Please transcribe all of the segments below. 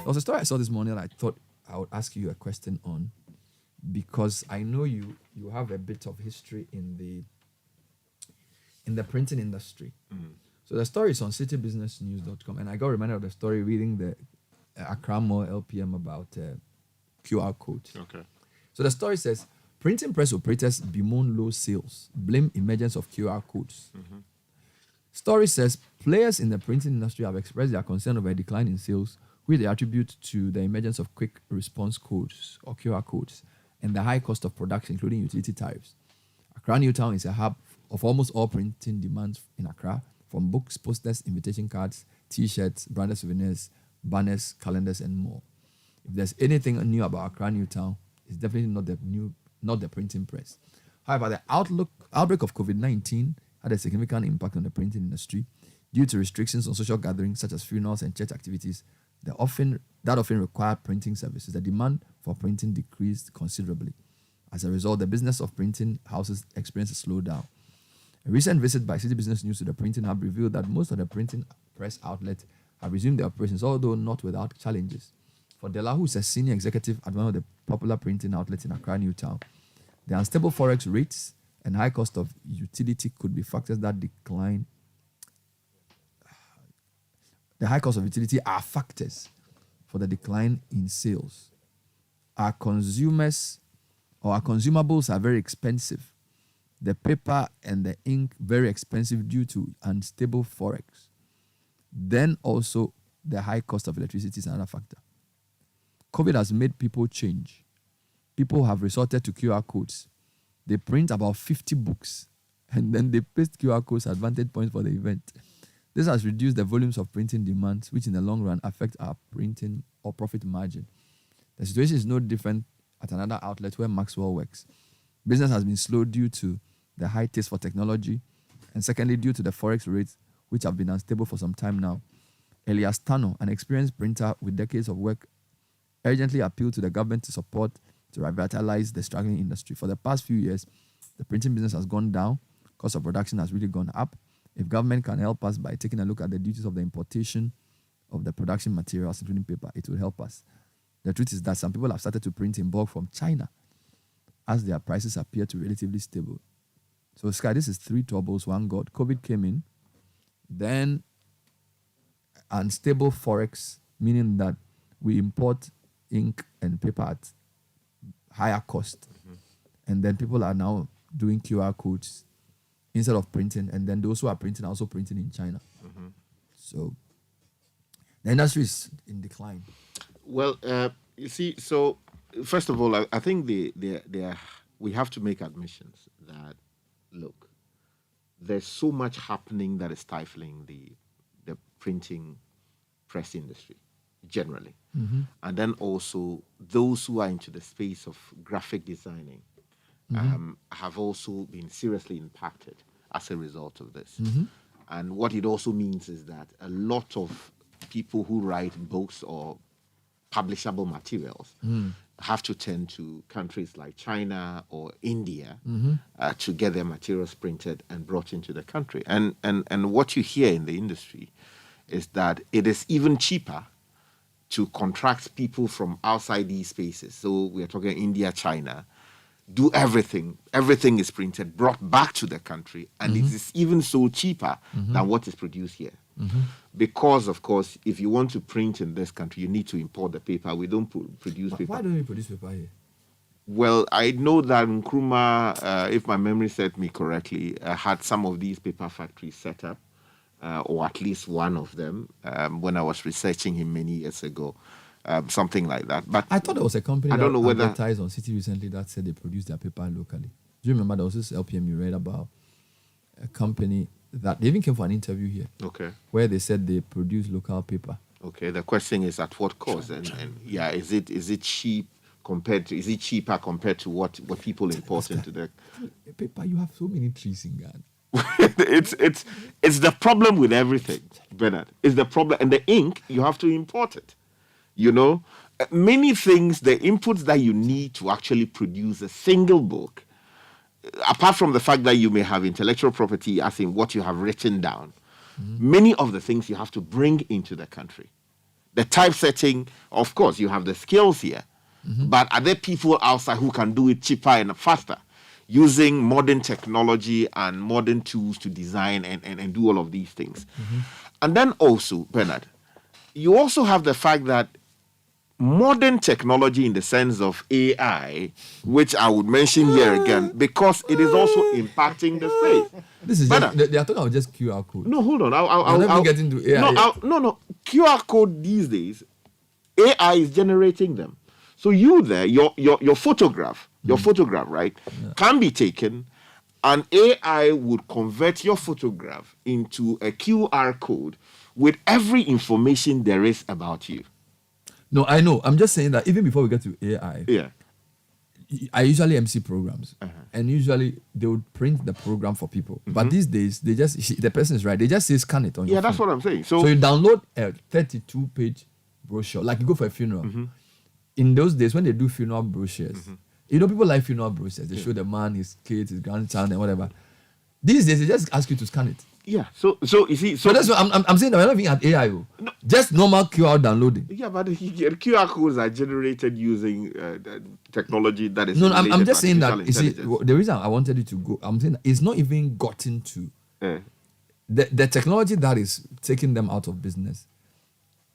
was a story I saw this morning that I thought I would ask you a question on, because I know you have a bit of history in the printing industry. So the story is on citybusinessnews.com, and I got reminded of the story reading the Accra Mall LPM about QR codes. Okay. So the story says, printing press operators bemoan low sales, blame emergence of QR codes. Story says, players in the printing industry have expressed their concern over a decline in sales, which they attribute to the emergence of quick response codes or QR codes and the high cost of production, including utility tariffs. Accra New Town is a hub of almost all printing demands in Accra, from books, posters, invitation cards, T-shirts, branded souvenirs, banners, calendars, and more. If there's anything new about Accra New Town, it's definitely not the printing press. However, the outbreak of COVID-19 had a significant impact on the printing industry due to restrictions on social gatherings such as funerals and church activities that often require printing services. The demand for printing decreased considerably. As a result, the business of printing houses experienced a slowdown. A recent visit by Citi Business News to the printing hub revealed that most of the printing press outlets have resumed their operations, although not without challenges. For Dela, who is a senior executive at one of the popular printing outlets in Accra New Town, the unstable forex rates and high cost of utility could be factors that decline. The high cost of utility are factors for the decline in sales. Our consumables are very expensive. The paper and the ink very expensive due to unstable forex. Then also the high cost of electricity is another factor. COVID has made people change. People have resorted to QR codes. They print about 50 books and then they paste QR codes as advantage points for the event. This has reduced the volumes of printing demands, which in the long run affect our printing or profit margin. The situation is no different at another outlet where Maxwell works. Business has been slow due to the high taste for technology, and secondly, due to the forex rates, which have been unstable for some time now. Elias Tano, an experienced printer with decades of work, urgently appealed to the government to support to revitalize the struggling industry. For the past few years, the printing business has gone down, cost of production has really gone up. If government can help us by taking a look at the duties of the importation of the production materials, including paper, it will help us. The truth is that some people have started to print in bulk from China as their prices appear to be relatively stable. So, Sky, this is three troubles, one God. COVID came in, then unstable forex, meaning that we import ink and paper at higher cost. And then people are now doing QR codes instead of printing. And then those who are printing are also printing in China. So the industry is in decline. Well, you see, so first of all, I think we have to make admissions that, look, there's so much happening that is stifling the printing press industry generally. And then also those who are into the space of graphic designing have also been seriously impacted as a result of this. And what it also means is that a lot of people who write books or publishable materials have to turn to countries like China or India to get their materials printed and brought into the country. And what you hear in the industry is that it is even cheaper to contract people from outside these spaces. So we are talking India, China, do everything. Everything is printed, brought back to the country, and it is even so cheaper than what is produced here. Because, of course, if you want to print in this country, you need to import the paper. We don't produce paper. Why don't we produce paper here? Well, I know that Nkrumah, if my memory serves me correctly, had some of these paper factories set up, or at least one of them, when I was researching him many years ago, something like that. But I thought there was a company that advertised on Citi recently that said they produce their paper locally. Do you remember there was this LPM you read about a company that they even came for an interview here? Okay. Where they said they produce local paper. Okay. The question is at what cost? And yeah, is it cheap compared to? Is it cheaper compared to what people import into the paper? You have so many trees in Ghana. It's the problem with everything, Bernard. It's the problem, and the ink you have to import it. You know, many things, the inputs that you need to actually produce a single book, apart from the fact that you may have intellectual property, as in what you have written down, many of the things you have to bring into the country. The typesetting, of course, you have the skills here, but are there people outside who can do it cheaper and faster using modern technology and modern tools to design and do all of these things? And then also, Bernard, you also have the fact that modern technology in the sense of AI, which I would mention here again, because it is also impacting the space. This is just, they are talking about just QR code. No, hold on. I'll get into AI. No. QR code these days, AI is generating them. So you there, your photograph, right, can be taken, and AI would convert your photograph into a QR code with every information there is about you. No, I know. I'm just saying that even before we get to AI, Yeah. I usually MC programs, and usually they would print the program for people. But these days, they just the person is right. They just say scan it on your phone. That's what I'm saying. So you download a 32-page brochure, like you go for a funeral. In those days, when they do funeral brochures, people like funeral brochures. They show the man, his kids, his grandchild, and whatever. These days, they just ask you to scan it. Yeah. So you see. So that's what I'm saying that we're not even at AI. No. Just normal QR downloading. Yeah, but the QR codes are generated using technology that is. No, I'm just saying that. You see, the reason I wanted you to go, I'm saying that it's not even gotten to the technology that is taking them out of business.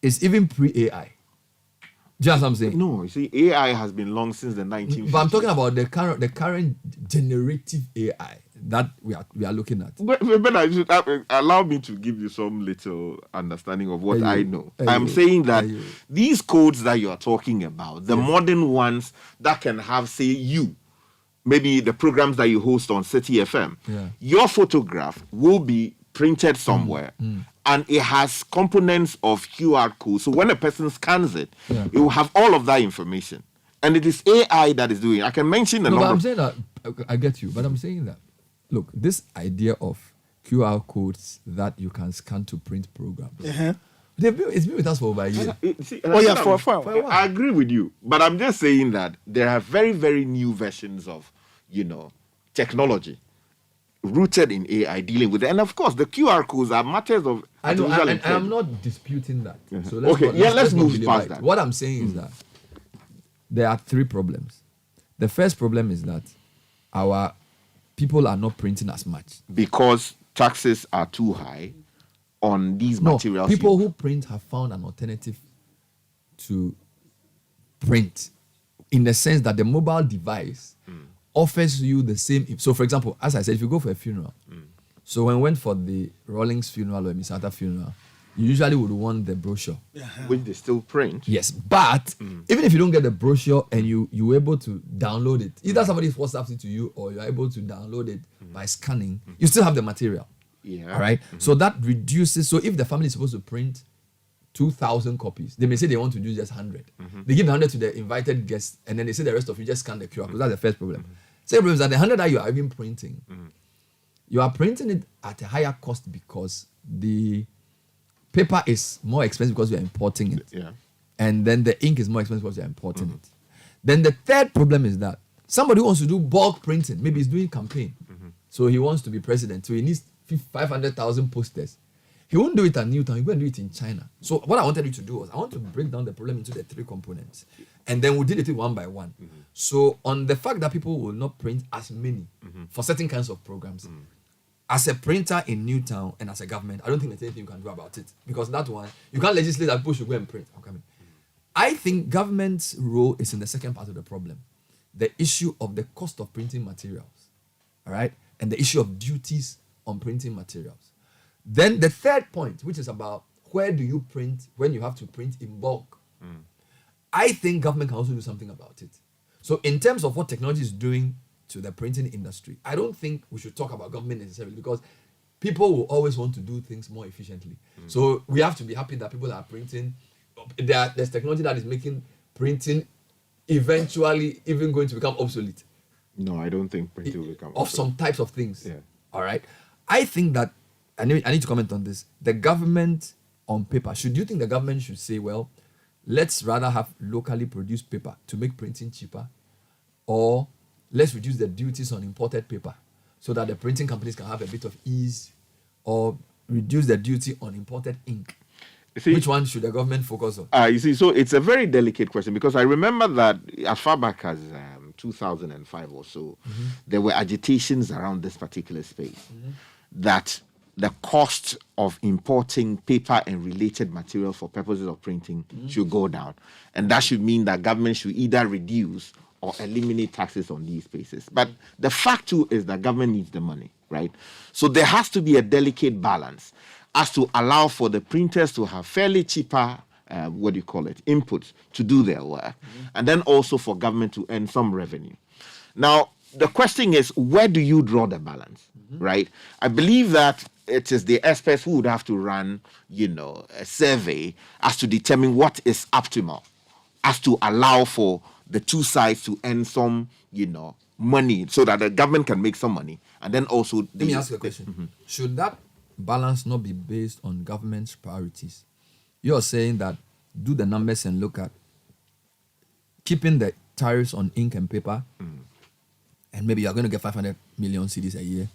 Is even pre-AI. Do you know what I'm saying? No, you see, AI has been long since the 1950s. But I'm talking about the current generative AI that we are looking at. But I should allow me to give you some little understanding of what I know. I'm saying that these codes that you are talking about, the modern ones that can have, say, maybe the programs that you host on Citi FM, your photograph will be printed somewhere. And it has components of QR code. So when a person scans it, it will have all of that information. And it is AI that is doing it. I can mention a number. But I'm saying that, I get you, but I'm saying that, look, this idea of QR codes that you can scan to print programs, it's been with us for over a year. For a while. I agree with you. But I'm just saying that there are very, very new versions of, technology rooted in AI dealing with it. And of course, the QR codes are matters of artificial intelligence. I'm not disputing that. So let's move past that. What I'm saying is that there are three problems. The first problem is that our people are not printing as much. Because taxes are too high on these materials. People who print have found an alternative to print in the sense that the mobile device offers you the same. So, for example, as I said, if you go for a funeral, so when we went for the Rawlings funeral or Misata funeral, you usually would want the brochure. Which they still print. Yes, but even if you don't get the brochure and you were able to download it, either somebody WhatsApps it to you or you're able to download it by scanning, you still have the material. Yeah. All right? So that reduces, so if the family is supposed to print 2,000 copies, they may say they want to do just 100. They give 100 to the invited guests and then they say the rest of you just scan the QR code. That's the first problem. Second problem is that the 100 that you are even printing, you are printing it at a higher cost because the paper is more expensive because you are importing it. Yeah. And then the ink is more expensive because you are importing it. Then the third problem is that somebody who wants to do bulk printing, maybe he's doing campaign. So he wants to be president. So he needs 500,000 posters. He won't do it at Newtown. He's going to do it in China. So what I wanted you to do was I want to break down the problem into the three components. And then we did it one by one. So on the fact that people will not print as many for certain kinds of programs, as a printer in Newtown and as a government, I don't think there's anything you can do about it. Because that one, you can't legislate that people should go and print. I think government's role is in the second part of the problem. The issue of the cost of printing materials. All right? And the issue of duties on printing materials. Then the third point, which is about where do you print when you have to print in bulk. I think government can also do something about it. So in terms of what technology is doing to the printing industry, I don't think we should talk about government necessarily because people will always want to do things more efficiently. So we have to be happy that people are printing. There's technology that is making printing eventually even going to become obsolete. No, I don't think printing will become obsolete. Of some types of things. Yeah. All right. I think that I need to comment on this. The government on paper, do you think the government should say, well, let's rather have locally produced paper to make printing cheaper, or let's reduce the duties on imported paper so that the printing companies can have a bit of ease, or reduce the duty on imported ink? See, Which one should the government focus on? you see, so it's a very delicate question because I remember that as far back as 2005 or so, there were agitations around this particular space that the cost of importing paper and related materials for purposes of printing should go down. And that should mean that government should either reduce or eliminate taxes on these spaces. But the fact too is that government needs the money, right? So there has to be a delicate balance as to allow for the printers to have fairly cheaper, inputs to do their work, and then also for government to earn some revenue. Now, the question is, where do you draw the balance, right? I believe that it is the experts who would have to run, a survey as to determine what is optimal, as to allow for the two sides to earn some, money so that the government can make some money. And then also... Let me ask you a question. Should that balance not be based on government's priorities? You're saying that do the numbers and look at keeping the tariffs on ink and paper, and maybe you're going to get 500 million cedis a year,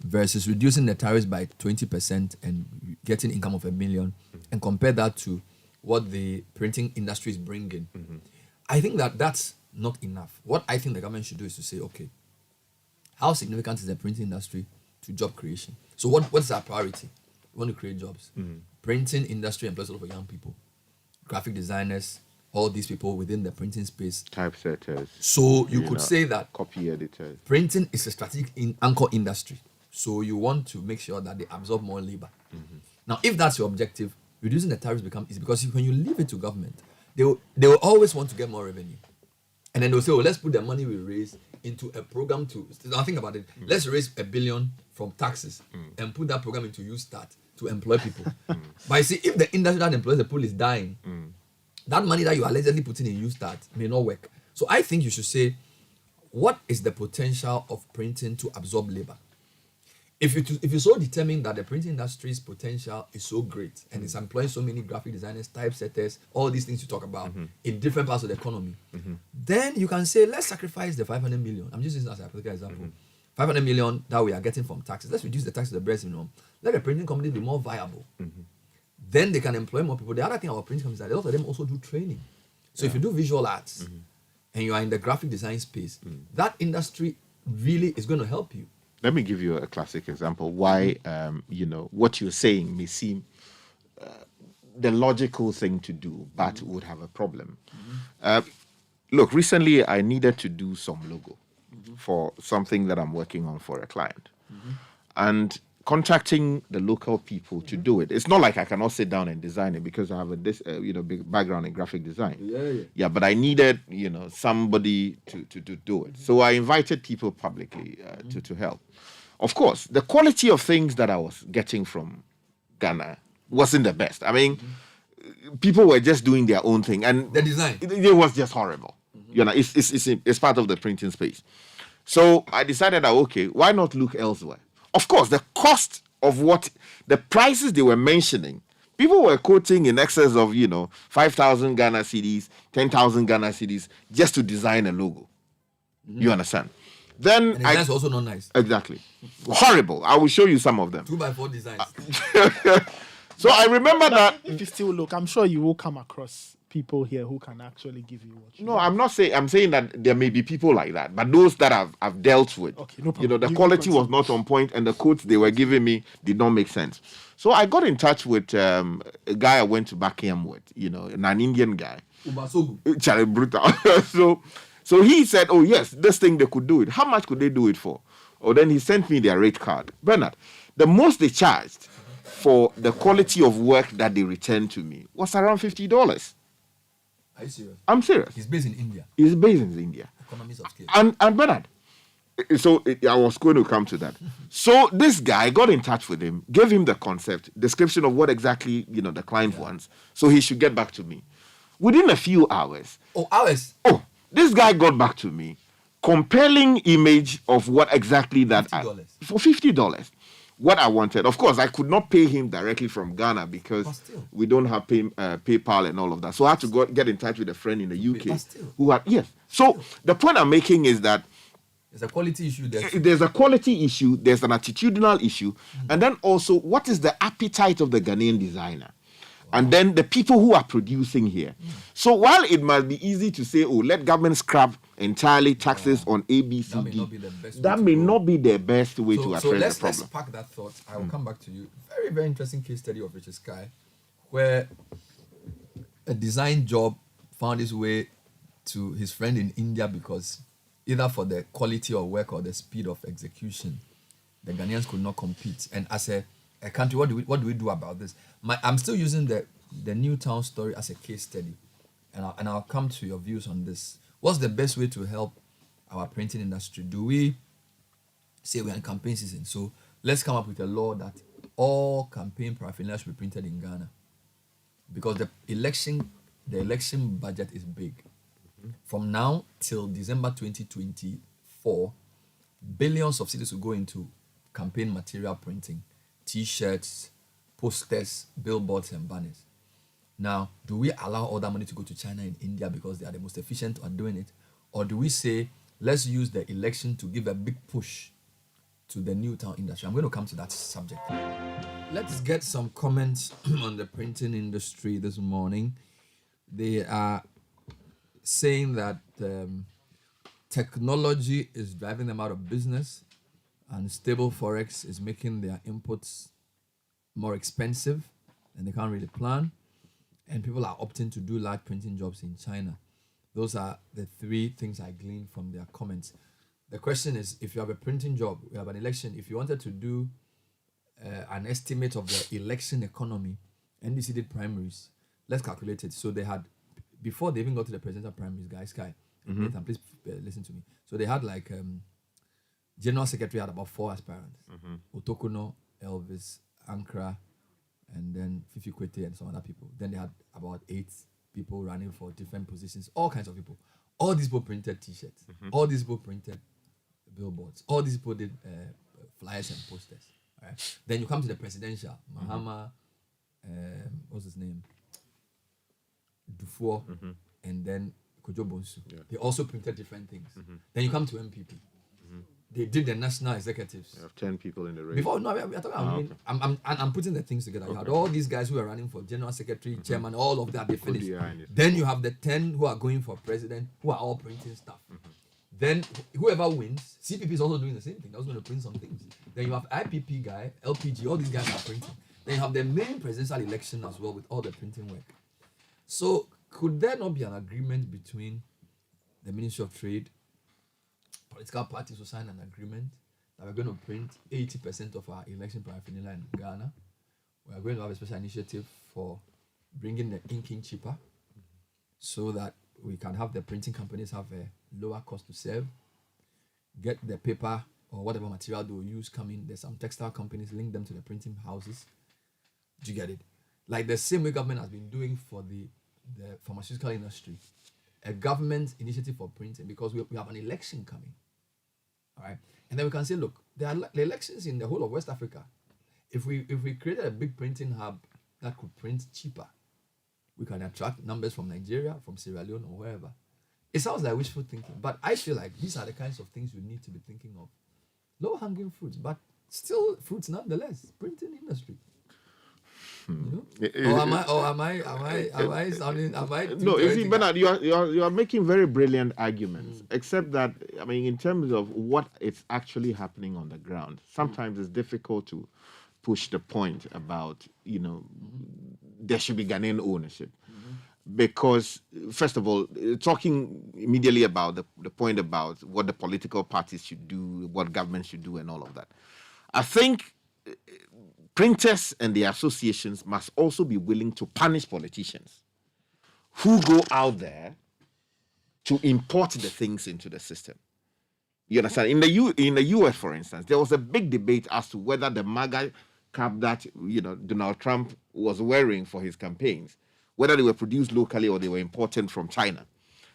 versus reducing the tariffs by 20% and getting income of $1 million, and compare that to what the printing industry is bringing. I think that that's not enough. What I think the government should do is to say, okay, how significant is the printing industry to job creation? So what's our priority? We want to create jobs. Printing industry employs a lot of young people, graphic designers, all these people within the printing space. Typesetters. So you could say that copy editors. Printing is a strategic anchor industry. So you want to make sure that they absorb more labor. Now, if that's your objective, reducing the tariffs is because when you leave it to government, they will always want to get more revenue. And then they'll say, let's put the money we raise into a program to... Now think about it. Let's raise $1 billion from taxes and put that program into YouStart to employ people. But you see, if the industry that employs the pool is dying, that money that you are allegedly putting in YouStart may not work. So I think you should say, what is the potential of printing to absorb labor? If you so determine that the printing industry's potential is so great and it's employing so many graphic designers, typesetters, all these things you talk about in different parts of the economy, then you can say, let's sacrifice the 500 million. I'm just using this as a practical example. 500 million that we are getting from taxes. Let's reduce the tax to the breast minimum. Let the printing companies be more viable. Then they can employ more people. The other thing about printing companies is that a lot of them also do training. So if you do visual arts and you are in the graphic design space, that industry really is going to help you. Let me give you a classic example why, what you're saying may seem the logical thing to do, but would have a problem. Look, recently I needed to do some logo for something that I'm working on for a client. And contracting the local people to do it. It's not like I cannot sit down and design it because I have a big background in graphic design. Yeah, but I needed, somebody to do it. So I invited people publicly to help. Of course, the quality of things that I was getting from Ghana wasn't the best. I mean, people were just doing their own thing, and the design it was just horrible. It's part of the printing space. So I decided that okay, why not look elsewhere? Of course, the cost of the prices they were mentioning, people were quoting in excess of 5,000 Ghana cedis, 10,000 Ghana cedis just to design a logo. You understand? Then and that's also not nice. Exactly. Horrible. I will show you some of them. 2x4 designs. So I remember that. If you still look, I'm sure you will come across people here who can actually give you what you No, want. I'm not saying. I'm saying that there may be people like that, but those that I've dealt with, Okay, no problem. the You quality continue. was not on point, and the quotes they were giving me did not make sense. So I got in touch with a guy I went to Buckingham with, an Indian guy. Ubasogu. Charlie Brutal. So he said, oh yes, this thing they could do it. How much could they do it for? Oh, then he sent me their rate card. Bernard, the most they charged for the quality of work that they returned to me was around $50. Are you serious? I'm serious. He's based in India. He's based in India. Economies of scale. And Bernard, I was going to come to that. So this guy got in touch with him, gave him the concept, description of what exactly, the client wants. So he should get back to me. Within a few hours. Oh, hours? Oh, this guy got back to me. Compelling image of what exactly that $50. For $50. What I wanted. Of course, I could not pay him directly from Ghana because we don't have PayPal and all of that. So I had to get in touch with a friend in the UK who had, yes. So the point I'm making is that there's a quality issue there. There's a quality issue, there's an attitudinal issue, and then also what is the appetite of the Ghanaian designer? and then the people who are producing here. So while it must be easy to say, oh, let government scrap entirely taxes on A, B, C, That may D, not be the best way that to may go. not be the best way to So address let's the problem. let's park that thought. I will come back to you. Very, very interesting case study of Richard Sky, where a design job found its way to his friend in India because either for the quality of work or the speed of execution, the Ghanaians could not compete. And as a country, what do we do about this? I'm still using the Newtown story as a case study, and I'll come to your views on this. What's the best way to help our printing industry? Do we say we're in campaign season, so let's come up with a law that all campaign paraphernalia should be printed in Ghana, because the election budget is big. From now till December 2024, billions of cedis will go into campaign material printing, T-shirts, posters, billboards, and banners. Now, do we allow all that money to go to China and India because they are the most efficient at doing it? Or do we say, let's use the election to give a big push to the Newtown industry? I'm going to come to that subject. Let's get some comments on the printing industry this morning. They are saying that technology is driving them out of business, and stable forex is making their inputs more expensive, and they can't really plan. And people are opting to do large printing jobs in China. Those are the three things I gleaned from their comments. The question is, if you have a printing job, we have an election, if you wanted to do an estimate of the election economy, NDC did primaries, let's calculate it. So they had, before they even got to the presidential primaries, guys, Nathan, please listen to me. So they had like, General Secretary had about 4 aspirants. Otokono, Elvis, Ankara, and then Fifi Kwete and some other people. Then they had about 8 people running for different positions, all kinds of people. All these people printed T-shirts. All these people printed billboards. All these people did flyers and posters. Right? Then you come to the presidential, Mahama, what's his name? Dufour, and then Kojo Bonsu. Yeah. They also printed different things. Then you come to MPP. They did the national executives. You have 10 people in the race. Before, no, we're talking. I'm putting the things together. You had all these guys who are running for general secretary, chairman, all of that. They finished. Then you have the 10 who are going for president, who are all printing stuff. Then whoever wins, CPP is also doing the same thing. They're also going to print some things. Then you have IPP guy, LPG, all these guys are printing. Then you have the main presidential election as well with all the printing work. So could there not be an agreement between the Ministry of Trade, political parties will sign an agreement that we're going to print 80% of our election paraphernalia in Ghana? We are going to have a special initiative for bringing the inking cheaper so that we can have the printing companies have a lower cost to serve, get the paper or whatever material they will use coming. There's some textile companies, link them to the printing houses. Do you get it? Like the same way government has been doing for the pharmaceutical industry, a government initiative for printing, because we have an election coming. All right, and then we can say, look, there are the elections in the whole of West Africa. If we created a big printing hub that could print cheaper, we can attract numbers from Nigeria, from Sierra Leone, or wherever. It sounds like wishful thinking, but I feel like these are the kinds of things you need to be thinking of. Low-hanging fruits, but still fruits nonetheless. Printing industry. You know? Am I sounding? No, you see, Bernard, you are making very brilliant arguments. Except that, I mean, in terms of what is actually happening on the ground, sometimes it's difficult to push the point about, there should be Ghanaian ownership. Because, first of all, talking immediately about the point about what the political parties should do, what government should do, and all of that, I think printers and the associations must also be willing to punish politicians who go out there to import the things into the system. You understand? In the US, for instance, there was a big debate as to whether the MAGA cap that Donald Trump was wearing for his campaigns, whether they were produced locally or they were imported from China.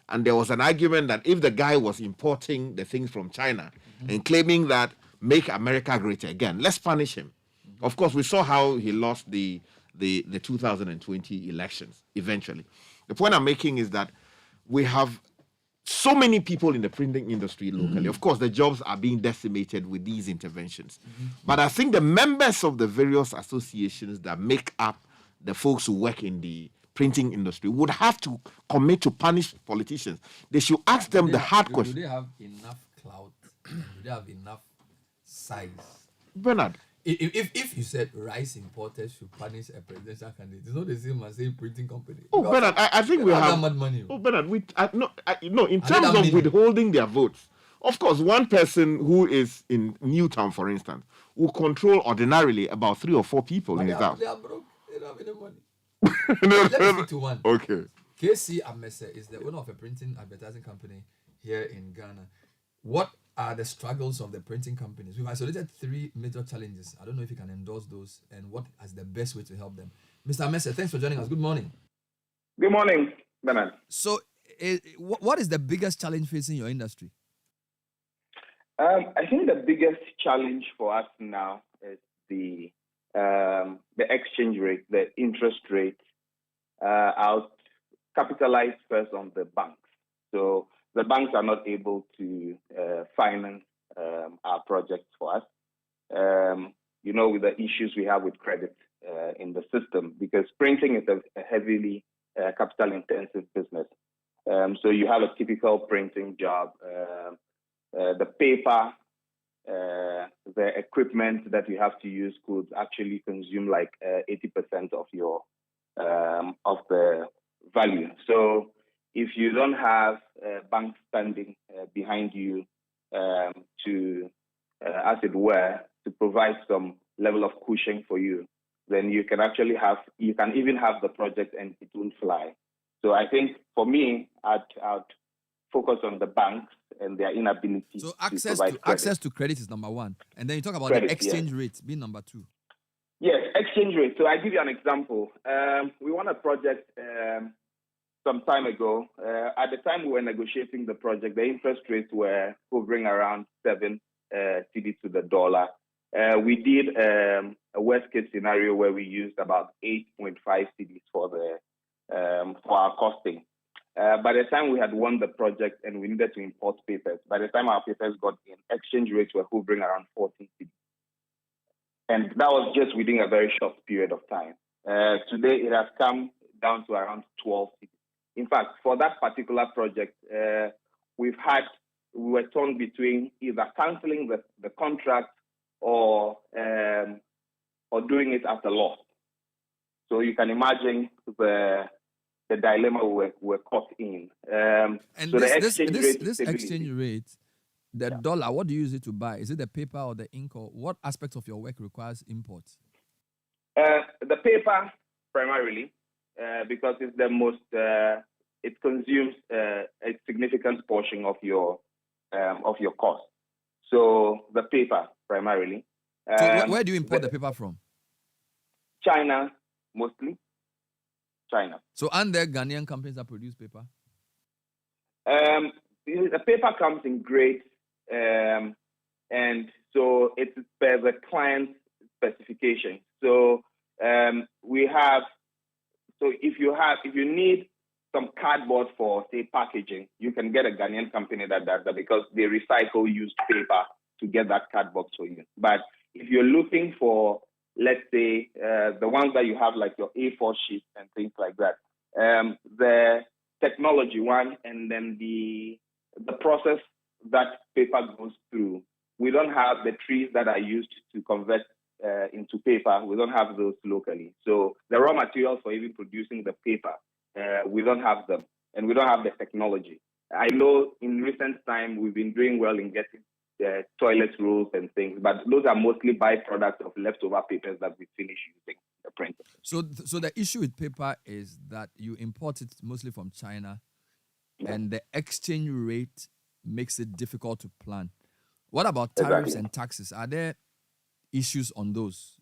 And there was an argument that if the guy was importing the things from China and claiming that make America great again, let's punish him. Of course, we saw how he lost the 2020 elections eventually. The point I'm making is that we have so many people in the printing industry locally. Of course, the jobs are being decimated with these interventions. But I think the members of the various associations that make up the folks who work in the printing industry would have to commit to punish politicians. They should ask them the hard Do question. they have enough clout? Do they have enough size? Bernard, If you said rice importers should punish a presidential candidate, it's not the same as saying printing company. oh Because Bernard, I think they we don't have. that much money. Oh Bernard, no. In they terms that of many. withholding their votes, of course, one person who is in Newtown, for instance, will control ordinarily about 3 or 4 people But in they his are, house. they are broke. They don't have any money. No, Let me speak to one. Okay. KC Amese is the owner of a printing advertising company here in Ghana. What are the struggles of the printing companies? We've isolated 3 major challenges. I don't know if you can endorse those and what is the best way to help them. Mr. Amese, thanks for joining us. Good morning. Good morning, Bernard. So, what is the biggest challenge facing your industry? I think the biggest challenge for us now is the exchange rate, the interest rate. I'll capitalize first on the banks. So the banks are not able to finance our projects for us. With the issues we have with credit in the system, because printing is a heavily capital-intensive business. So you have a typical printing job. The paper, the equipment that you have to use could actually consume like 80% of your of the value. So if you don't have bank standing behind you to, as it were, to provide some level of cushion for you, then you can even have the project and it won't fly. So I think for me, I'd focus on the banks and their inability So to provide credit. access to credit is number 1. And then you talk about Credit, the exchange rate being number 2. Yes, exchange rate. So I give you an example. We won a project some time ago. At the time we were negotiating the project, the interest rates were hovering around 7 Citi to the dollar. We did a worst case scenario where we used about 8.5 Cedis for our costing. By the time we had won the project and we needed to import papers, by the time our papers got in, exchange rates were hovering around 14 Cedis. And that was just within a very short period of time. Today, it has come down to around 12 Cedis. In fact, for that particular project, we were torn between either canceling the contract or doing it at a loss. So you can imagine the dilemma we're caught in. And so this the exchange rate, the dollar, what do you use it to buy? Is it the paper or the ink, or what aspects of your work requires imports? The paper primarily, because it's the most. It consumes a significant portion of your cost. So the paper primarily. So where do you import the paper from? China, mostly. China. So aren't there Ghanaian companies that produce paper? The paper comes in grades, and so it's per the client's specification. So we have. So if you need some cardboard for, say, packaging, you can get a Ghanaian company that does that because they recycle used paper to get that cardboard for you. But if you're looking for, let's say, the ones that you have like your A4 sheets and things like that, the technology one and then the process that paper goes through, we don't have the trees that are used to convert into paper. We don't have those locally. So the raw materials for even producing the paper, we don't have them, and we don't have the technology. I know in recent time we've been doing well in getting toilet rolls and things, but those are mostly byproducts of leftover papers that we finish using the printer. So the issue with paper is that you import it mostly from China, and the exchange rate makes it difficult to plan. What about tariffs and taxes? Are there issues on those?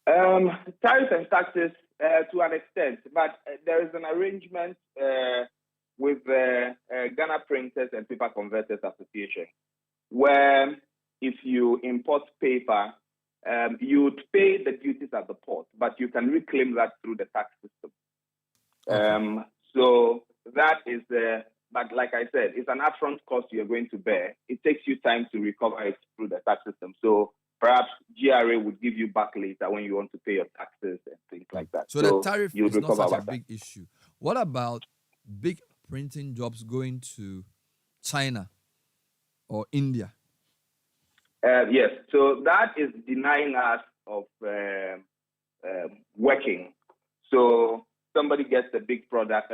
Tariffs and taxes to an extent, but there is an arrangement with the Ghana Printers and Paper Converters Association, where if you import paper, you would pay the duties at the port, but you can reclaim that through the tax system. Okay. So that is but like I said, it's an upfront cost you're going to bear. It takes you time to recover it through the tax system. So Perhaps GRA would give you back later when you want to pay your taxes and things like that. So the tariff you is not recover such a over time. big issue. What about big printing jobs going to China or India? Yes, so that is denying us of working. So somebody gets a big project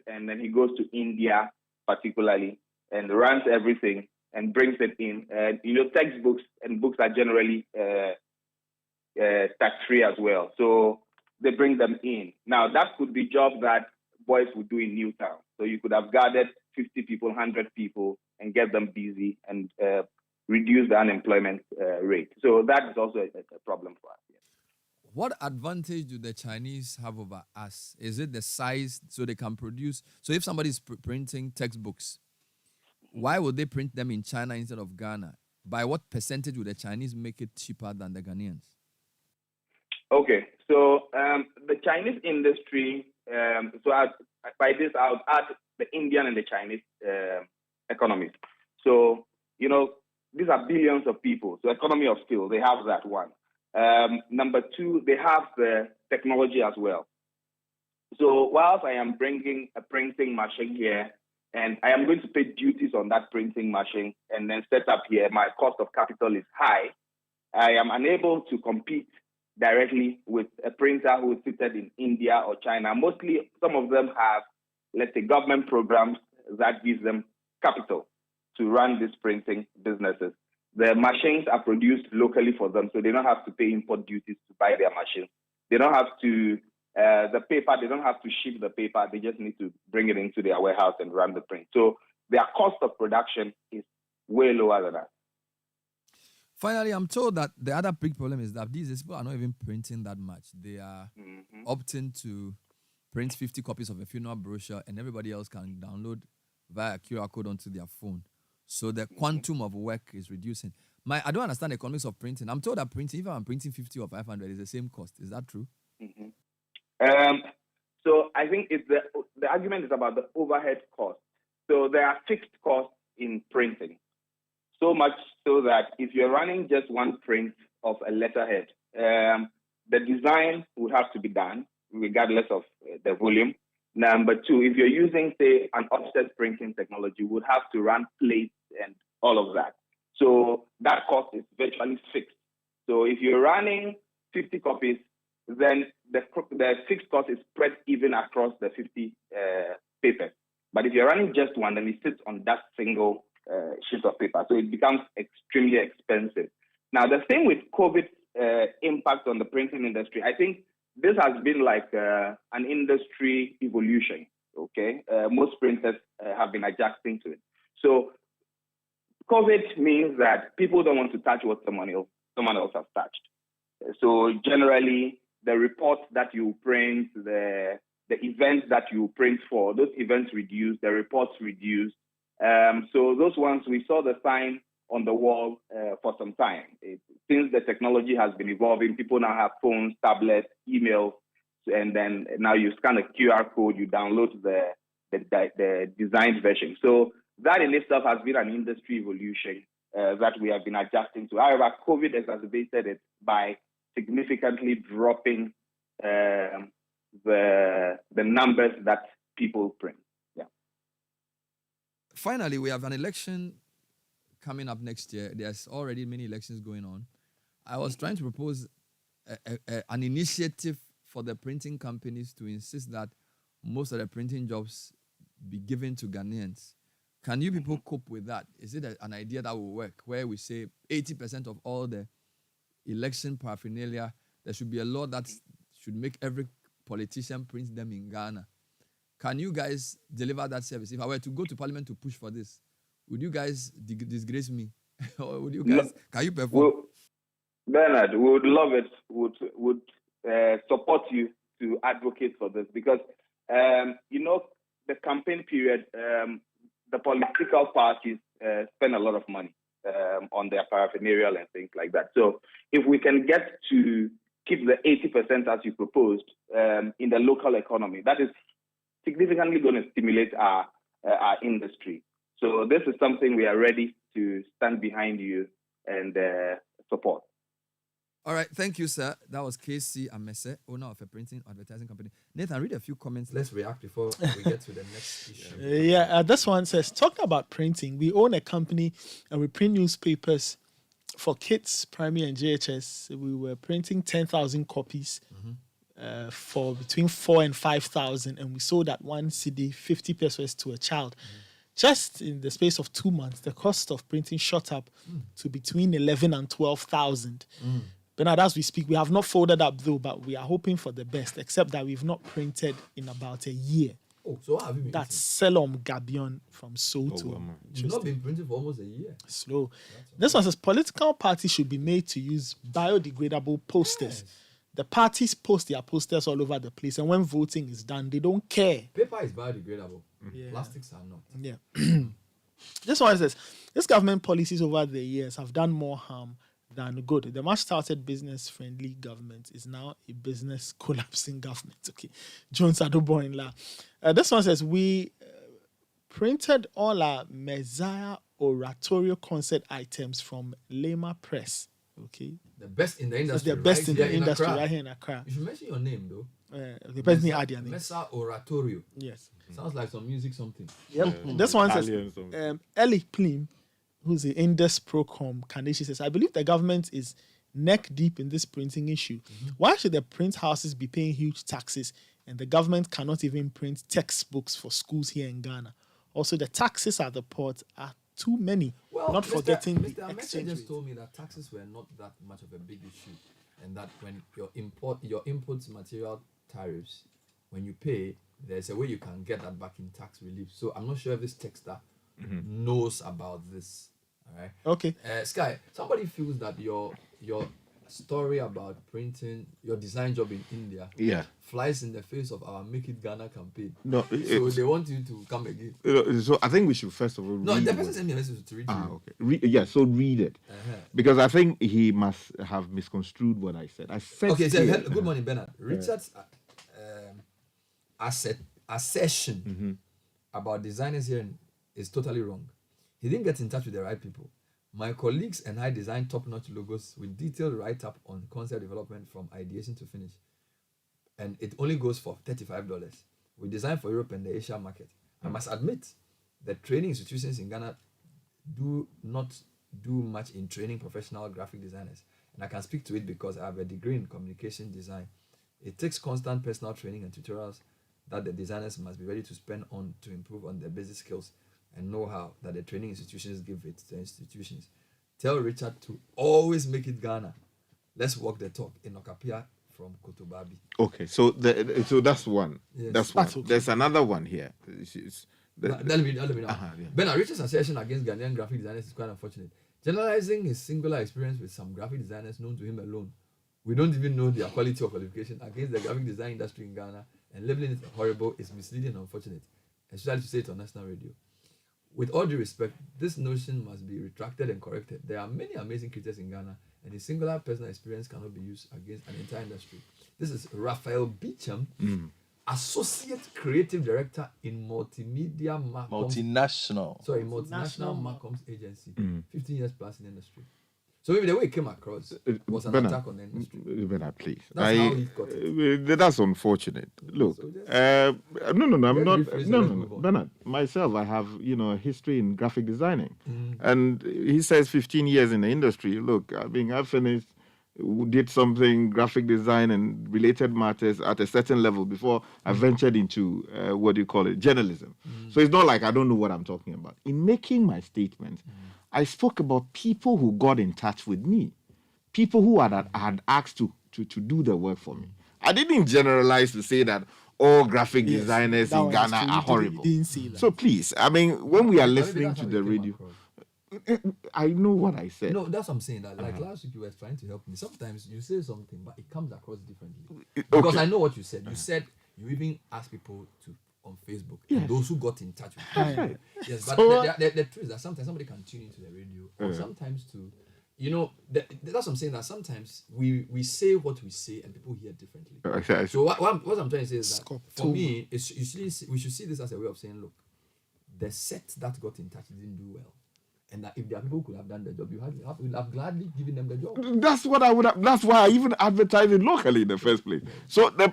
and then he goes to India particularly and runs everything and brings it in. And textbooks and books are generally tax-free as well. So they bring them in. Now that could be jobs that boys would do in Newtown. So you could have gathered 50 people, 100 people and get them busy and reduce the unemployment rate. So that is also a problem for us. Yes. What advantage do the Chinese have over us? Is it the size so they can produce? So if somebody is printing textbooks, why would they print them in China instead of Ghana? By what percentage would the Chinese make it cheaper than the Ghanaians? Okay, so the Chinese industry, by this I'll add the Indian and the Chinese economies. So, these are billions of people. So economy of scale, they have that one. Number two, they have the technology as well. So whilst I am bringing a printing machine here, and I am going to pay duties on that printing machine and then set up here, my cost of capital is high. I am unable to compete directly with a printer who is seated in India or China. Mostly, some of them have, let's say, government programs that gives them capital to run these printing businesses. The machines are produced locally for them, so they don't have to pay import duties to buy their machines. They don't have to, the paper, they don't have to ship the paper. They just need to bring it into their warehouse and run the print. So their cost of production is way lower than that. Finally, I'm told that the other big problem is that these people are not even printing that much. They are opting to print 50 copies of a funeral brochure and everybody else can download via QR code onto their phone. So the quantum of work is reducing. I don't understand the economics of printing. I'm told that printing, if I'm printing 50 or 500, is the same cost. Is that true? So I think the argument is about the overhead cost. So there are fixed costs in printing. So much so that if you're running just one print of a letterhead, the design would have to be done regardless of the volume. Number two, if you're using, say, an offset printing technology, you would have to run plates and all of that. So that cost is virtually fixed. So if you're running 50 copies, then the fixed cost is spread even across the 50 papers. But if you're running just one, then it sits on that single sheet of paper. So it becomes extremely expensive. Now, the thing with COVID's impact on the printing industry, I think this has been like an industry evolution, okay? Most printers have been adjusting to it. So COVID means that people don't want to touch what someone else has touched. So generally, the reports that you print, the events that you print for, those events reduce, the reports reduce. So those ones, we saw the sign on the wall for some time. Since the technology has been evolving, people now have phones, tablets, emails, and then now you scan a QR code, you download the designed version. So that in itself has been an industry evolution that we have been adjusting to. However, COVID exacerbated it by significantly dropping the numbers that people print. Yeah. Finally, we have an election coming up next year. There's already many elections going on. I was trying to propose an initiative for the printing companies to insist that most of the printing jobs be given to Ghanaians. Can you people cope with that? Is it an idea that will work, where we say 80% of all the election paraphernalia, there should be a law that should make every politician print them in Ghana? Can you guys deliver that service? If I were to go to Parliament to push for this, would you guys disgrace me? Or would you guys, can you perform? Bernard, we would love it, would support you to advocate for this because, the campaign period, the political parties spend a lot of money on their paraphernalia and things like that. So if we can get to keep the 80% as you proposed in the local economy, that is significantly going to stimulate our industry. So this is something we are ready to stand behind you and support. All right, thank you, sir. That was KC Amese, owner of a printing advertising company. Nathan, read a few comments. Let's react before we get to the next issue. This one says, talking about printing, we own a company and we print newspapers for kids, primary and JHS. We were printing 10,000 copies for between 4 and 5,000, and we sold at one Citi 50 pesos to a child. Just in the space of 2 months, the cost of printing shot up to between 11 and 12,000. Bernard, as we speak, we have not folded up though, but we are hoping for the best, except that we've not printed in about a year. Oh, so what have you been That's Selom Gabion from Soto. You've not been printing for almost a year. Slow. This one says political parties should be made to use biodegradable posters. Yes. The parties post their posters all over the place, and when voting is done, they don't care. Paper is biodegradable. Yeah. Plastics are not. Yeah. This one says, this government policies over the years have done more harm than good. The much touted business-friendly government is now a business-collapsing government. Okay. Jones Adoboinla. This one says, we printed all our Messiah oratorio concert items from Lema Press. Okay. The best in the industry. It's the best right in here the industry Accra. right here in Accra. You should mention your name, though. The best thing add your name. Mesa Oratorio. Yes. Sounds like some music, something. Yep. This one says, Italian something. Ellie Plim, who's the Indus Procom Kandishi, says, I believe the government is neck deep in this printing issue. Why should the print houses be paying huge taxes and the government cannot even print textbooks for schools here in Ghana? Also, the taxes at the port are too many. Well, not Mr. forgetting Mr. the Amesa exchange just rate. told me that taxes were not that much of a big issue, and that when your input material tariffs, when you pay, there's a way you can get that back in tax relief. So I'm not sure if this texter knows about this. All right. Okay. Sky, somebody feels that your story about printing, your design job in India, flies in the face of our Make It Ghana campaign. No, So they want you to come again. so I think we should first of all No, read the what- person sent me a message to read to you. okay. So read it. Because I think he must have misconstrued what I said. I said Okay, so here- good morning, Bernard. Richard's assertion about designers here is totally wrong. He didn't get in touch with the right people. My colleagues and I designed top-notch logos with detailed write-up on concept development from ideation to finish. And it only goes for $35. We design for Europe and the Asia market. I must admit that training institutions in Ghana do not do much in training professional graphic designers. And I can speak to it because I have a degree in communication design. It takes constant personal training and tutorials that the designers must be ready to spend on to improve on their basic skills and know-how that the training institutions give it to institutions. Tell Richard to always make it Ghana. Let's walk the talk in Okapia from Kotobabi. Okay, so that's one. Yes. That's one. That's okay. There's another one here. Let me know. yeah. Bernard, Richard's assertion against Ghanaian graphic designers is quite unfortunate. Generalizing his singular experience with some graphic designers known to him alone, we don't even know their quality or qualification against the graphic design industry in Ghana, and labeling it horrible is misleading and unfortunate, especially to say it on national radio. With all due respect, this notion must be retracted and corrected. There are many amazing creators in Ghana, and his singular personal experience cannot be used against an entire industry. This is Raphael Beecham, Associate Creative Director in Multimedia Multinational. Multinational Marcoms Agency, 15 years plus in the industry. So maybe the way it came across was an Bernard, attack on the industry. Bernard, please. That's how he got it. That's unfortunate. Look, So just- no, I'm Let's not. rephrase it, No, let's no, move on. Bernard. Myself, I have a history in graphic designing, and he says 15 years in the industry. Look, I mean, I finished, did something graphic design and related matters at a certain level before I ventured into journalism. So it's not like I don't know what I'm talking about. In making my statement, I spoke about people who got in touch with me, people who had asked to do the work for me. I didn't generalize to say that all graphic designers That in one is Ghana true. You are didn't- horrible. you didn't say that. So please, I mean, when we are Maybe listening that's to how the it came radio, across. I know what I said. No, that's what I'm saying. That like last week you were trying to help me. Sometimes you say something, but it comes across differently. Because Okay. I know what you said. You said you even asked people to on Facebook, and those who got in touch with you. Right. Yes, but So- the truth is that sometimes somebody can tune into the radio, or sometimes to, that's what I'm saying. That sometimes we say what we say, and people hear differently. Okay, So what I'm trying to say is that Scop- for me, we should see this as a way of saying, look, the set that got in touch didn't do well. And that if there are people who could have done the job, you have gladly given them the job. That's what I would have. That's why I even advertise it locally in the first place. So, So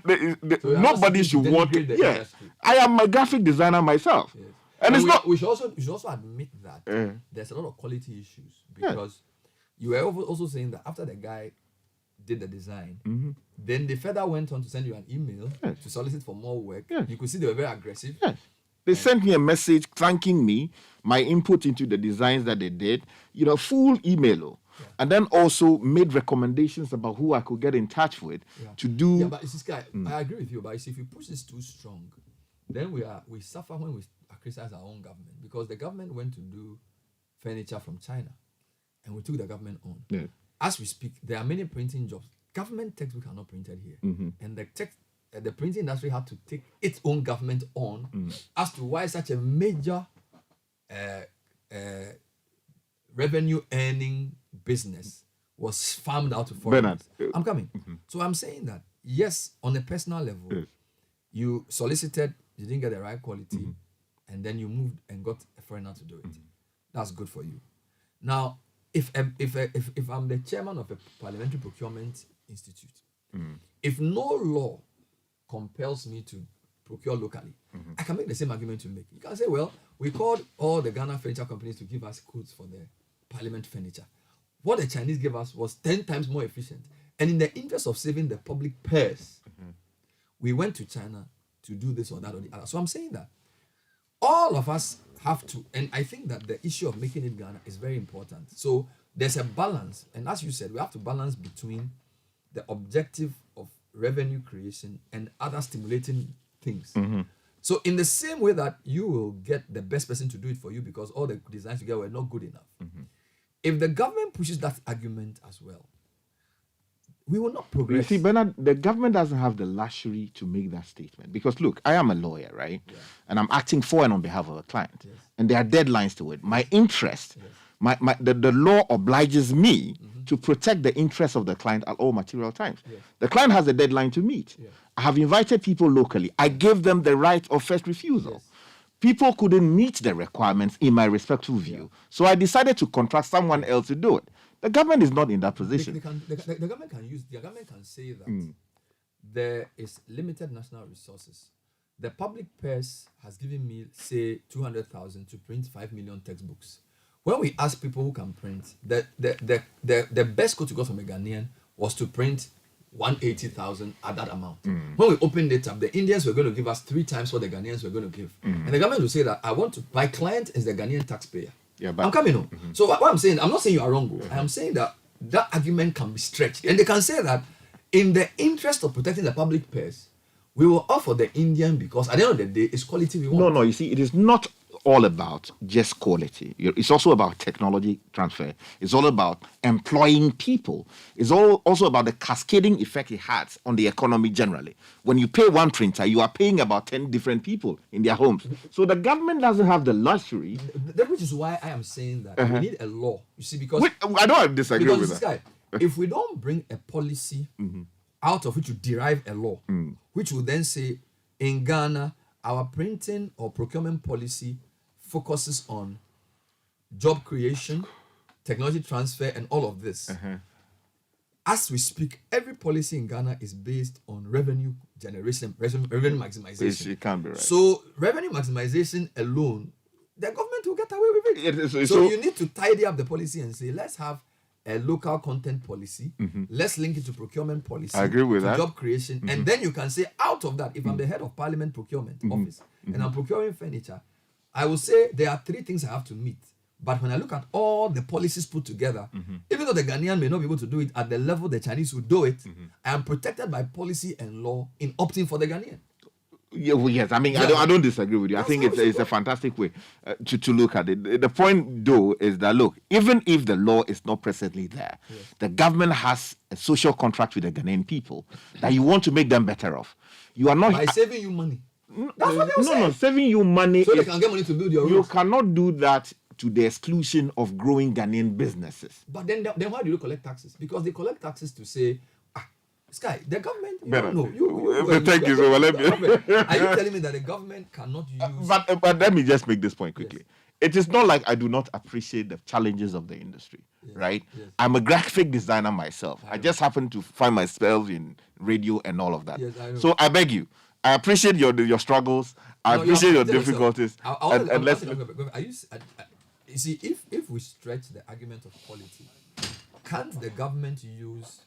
nobody should want. the Yeah, industry. I am a graphic designer myself, Yes. and it's not. We should also admit that there's a lot of quality issues because you were also saying that after the guy did the design, then they further went on to send you an email to solicit for more work. Yes. You could see they were very aggressive. Yes. They sent me a message thanking me, my input into the designs that they did, full email. And then also made recommendations about who I could get in touch with to do. Yeah, but this guy, I agree with you, but if you push this too strong, then we suffer when we criticize our own government, because the government went to do furniture from China and we took the government on. Yeah. As we speak, there are many printing jobs. Government textbooks are not printed here. And the printing industry had to take its own government on as to why such a major revenue earning business was farmed out to foreigners. I'm coming. So I'm saying that, yes, on a personal level, you solicited, you didn't get the right quality, and then you moved and got a foreigner to do it. That's good for you. Now, if I'm the chairman of a parliamentary procurement institute, if no law compels me to procure locally, I can make the same argument to make. You can say, well, we called all the Ghana furniture companies to give us quotes for the parliament furniture. What the Chinese gave us was 10 times more efficient. And in the interest of saving the public purse, we went to China to do this or that or the other. So I'm saying that all of us have to, and I think that the issue of making it Ghana is very important. So there's a balance. And as you said, we have to balance between the objective of revenue creation and other stimulating things. So in the same way that you will get the best person to do it for you because all the designs together were not good enough, if the government pushes that argument as well, we will not progress. You see, Bernard, the government doesn't have the luxury to make that statement because, look, I am a lawyer, right? Yeah. And I'm acting for and on behalf of a client. Yes. And there are deadlines to it. My interest, the law obliges me to protect the interests of the client at all material times. Yes. The client has a deadline to meet. Yes. I have invited people locally. I gave them the right of first refusal. Yes. People couldn't meet the requirements in my respectful view. Yeah. So I decided to contract someone else to do it. The government is not in that position. The government can say that there is limited national resources. The public purse has given me, say, 200,000 to print 5 million textbooks. When we ask people who can print, the best quote we got from a Ghanaian was to print 180,000 at that amount. When we opened it up, the Indians were going to give us 3 times what the Ghanaians were going to give. And the government will say that my client is the Ghanaian taxpayer. Yeah, but I'm coming on. So what I'm saying, I'm not saying you are wrong. I am saying that argument can be stretched. And they can say that in the interest of protecting the public purse, we will offer the Indian because at the end of the day, it's quality we want. No, you see, it is not all about just quality. It's also about technology transfer. It's all about employing people. It's also about the cascading effect it has on the economy generally. When you pay one printer, you are paying about 10 different people in their homes. So the government doesn't have the luxury. Which is why I am saying that we need a law. You see, because I don't disagree with that. If we don't bring a policy out of which you derive a law, which will then say, in Ghana, our printing or procurement policy focuses on job creation, technology transfer, and all of this. As we speak, every policy in Ghana is based on revenue generation, revenue maximization. It can't be right. So revenue maximization alone, the government will get away with it. So you need to tidy up the policy and say, let's have a local content policy. Let's link it to procurement policy. I agree with that. Job creation. And then you can say, out of that, if I'm the head of Parliament Procurement Office and I'm procuring furniture, I will say there are 3 things I have to meet. But when I look at all the policies put together, even though the Ghanaian may not be able to do it at the level the Chinese will do it, I am protected by policy and law in opting for the Ghanaian. Yeah, well, yes, I mean, I don't disagree with you. I think it's a fantastic way to look at it. The point, though, is that, look, even if the law is not presently there, the government has a social contract with the Ghanaian people that you want to make them better off. You are not... By saving you money. That's what they No, saving you money. So they can get money to build your roads. You cannot do that to the exclusion of growing Ghanaian businesses. But then why do you collect taxes? Because they collect taxes to say, Sky, the government, thank you. So let me. Are you telling me that the government cannot use... But let me just make this point quickly. it is not like I do not appreciate the challenges of the industry, right? yes. I'm a graphic designer myself. I just happen to find myself in radio and all of that. Yes, I know. So I beg you, I appreciate your struggles. I No, appreciate your tell yourself. difficulties. And let's. You see, if we stretch the argument of quality, can't the government use,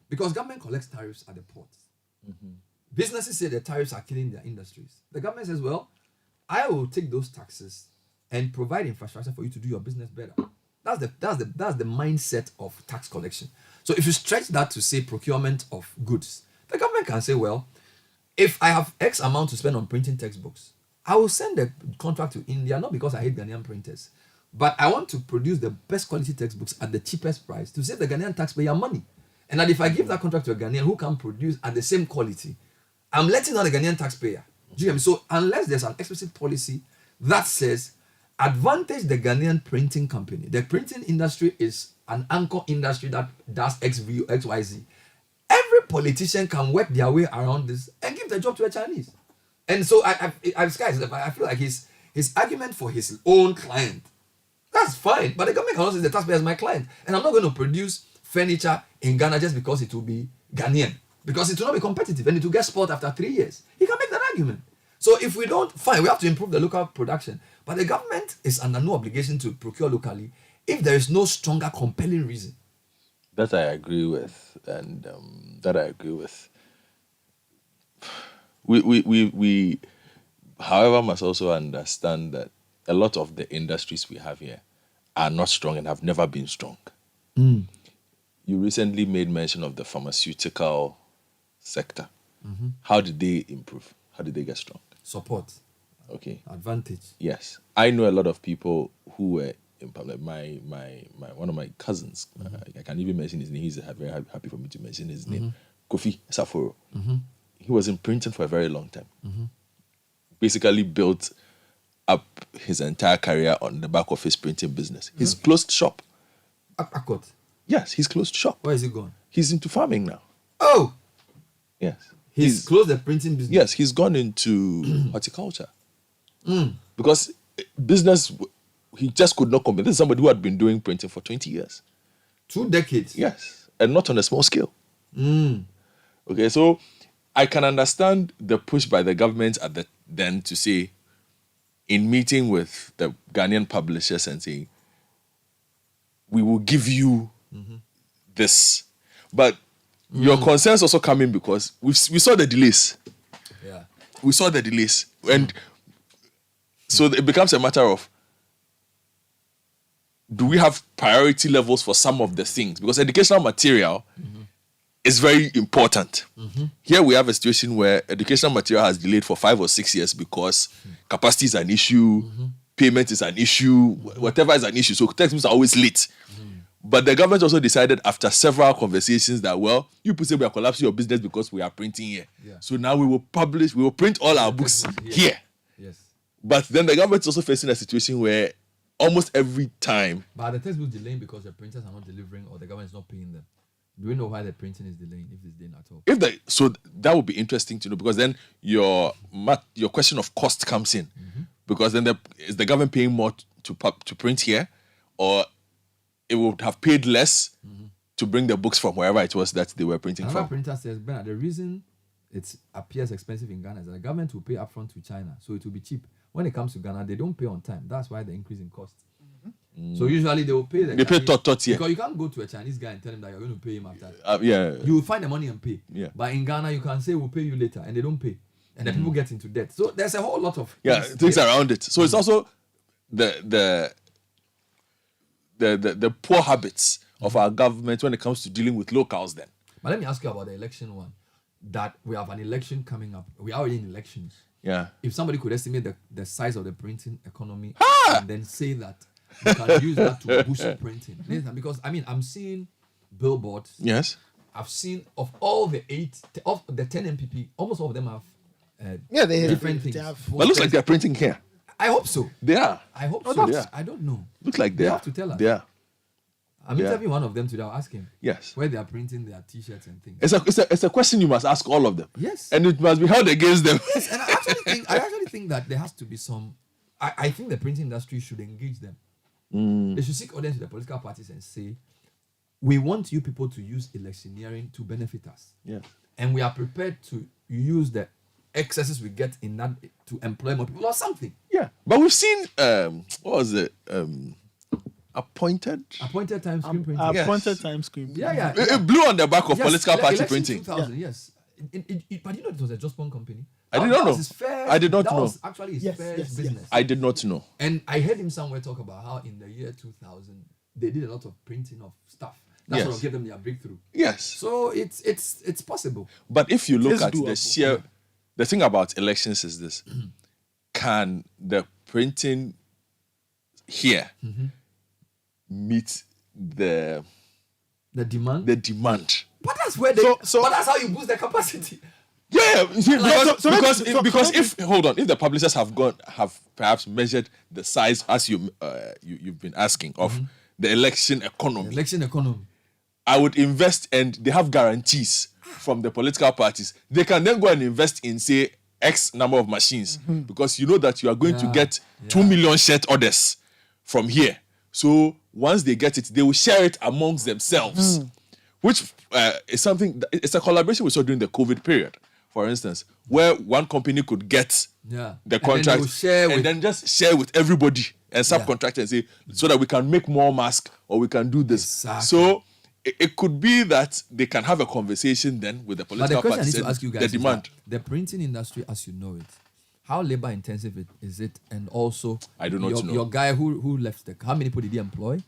because government collects tariffs at the ports. Businesses say the tariffs are killing their industries. The government says, well, I will take those taxes and provide infrastructure for you to do your business better. That's the mindset of tax collection. So if you stretch that to say procurement of goods, the government can say, well, if I have X amount to spend on printing textbooks, I will send the contract to India, not because I hate Ghanaian printers, but I want to produce the best quality textbooks at the cheapest price to save the Ghanaian taxpayer money. And that if I give that contract to a Ghanaian who can produce at the same quality, I'm letting out the Ghanaian taxpayer. Do you get me? So unless there's an explicit policy that says advantage the Ghanaian printing company, the printing industry is an anchor industry that does XYZ. Every politician can work their way around this and give the job to a Chinese. And so I feel like his argument for his own client, that's fine. But the government can also say the taxpayer is my client. And I'm not going to produce furniture in Ghana just because it will be Ghanaian. Because it will not be competitive and it will get spoiled after 3 years. He can make that argument. So if we don't, fine, we have to improve the local production. But the government is under no obligation to procure locally if there is no stronger, compelling reason. That I agree with, and we, however, must also understand that a lot of the industries we have here are not strong and have never been strong. You recently made mention of the pharmaceutical sector. How did they improve? How did they get strong? Support. Okay. Advantage. Yes. I know a lot of people who were in public. My one of my cousins, I can't even mention his name. He's very happy for me to mention his name. Kofi Saforo. He was in printing for a very long time. Basically built up his entire career on the back of his printing business. He's closed shop. Akot. Yes, he's closed shop. Where is he gone? He's into farming now. Oh! Yes. He's closed the printing business. Yes, he's gone into horticulture. Because business, he just could not compete. This is somebody who had been doing printing for 20 years. 2 decades? Yes, and not on a small scale. Okay, so I can understand the push by the government at then to say, in meeting with the Ghanaian publishers and saying, we will give you this. But your concerns also come in because we saw the delays. Yeah. We saw the delays. And so it becomes a matter of, do we have priority levels for some of the things? Because educational material is very important. Here we have a situation where educational material has delayed for 5 or 6 years because capacity is an issue, payment is an issue, whatever is an issue. So textbooks are always late. But the government also decided after several conversations that, well, you people say we are collapsing your business because we are printing here. Yeah. So now we will print all our books here. Yes. But then the government is also facing a situation where almost every time. But the textbooks delaying because the printers are not delivering or the government is not paying them. Do we know why the printing is delaying, if it's delaying at all? So that would be interesting to know, because then your question of cost comes in. Because then is the government paying more to print here, or it would have paid less to bring the books from wherever it was that they were printing Another from? printer says, Bernard, the reason it appears expensive in Ghana is that the government will pay upfront to China, so it will be cheap. When it comes to Ghana, they don't pay on time. That's why the increase in cost. So usually they will pay the They Chinese, pay here. because you can't go to a Chinese guy and tell him that you're going to pay him after. Yeah. You will find the money and pay. Yeah. But in Ghana, you can say we'll pay you later, and they don't pay, and the people get into debt. So there's a whole lot of things around it. So it's also the poor habits of our government when it comes to dealing with locals then. But let me ask you about the election one. That we have an election coming up. We are already in elections. Yeah. If somebody could estimate the size of the printing economy and then say that you can use that to boost printing. Because I'm seeing billboards. Yes. I've seen of all the 10 MPP, almost all of them have they different things. They have, But it looks like they're printing here. I hope so. They are. I hope Oh, so. yeah. I don't know. Looks like they They are. have to tell us. They are. I'm Yeah. interviewing one of them today. I'll ask him Yes. where they are printing their T-shirts and things. It's a question you must ask all of them. Yes. And it must be held against them. And I actually think that there has to be some I think the printing industry should engage them. They should seek audience with the political parties and say, we want you people to use electioneering to benefit us. Yeah. And we are prepared to use the excesses we get in that to employ more people or something. Yeah. But we've seen what was it? Appointed Time screen printing. Yes. Appointed time screen. Yeah. It blew on the back of Yes, political party election printing. 2000, yes. But you know it was a just one company. I did That not know. was his first- I did not that know. was actually his Yes, first yes, business. yes. I did not know. And I heard him somewhere talk about how in the year 2000 they did a lot of printing of stuff. That's Yes. what gave them their breakthrough. Yes. So it's possible. But if you look It's at the doable. sheer, the thing about elections is this: can the printing here meet the The demand. But that's where they. So- but that's how you boost the capacity. Yeah, you see, because, so because, maybe- because maybe- if hold on, if the publishers have perhaps measured the size as you've been asking of the election economy, Election economy. I would invest, and they have guarantees from the political parties. They can then go and invest in, say, X number of machines because you know that you are going to Yeah, get 2 million shirt orders from here. So once they get it, they will share it amongst themselves, which is something. It's a collaboration we saw during the COVID period, for instance, where one company could get Yeah. the And then they contract will share and with- then just share with everybody and subcontract and say so that we can make more masks or we can do this. Exactly. So it could be that they can have a conversation then with the But the political question I parties need to and ask you guys the is demand. that the printing industry, as you know it, how labor intensive is it? And also, I do not your, know. Your guy who left how many people did he employ?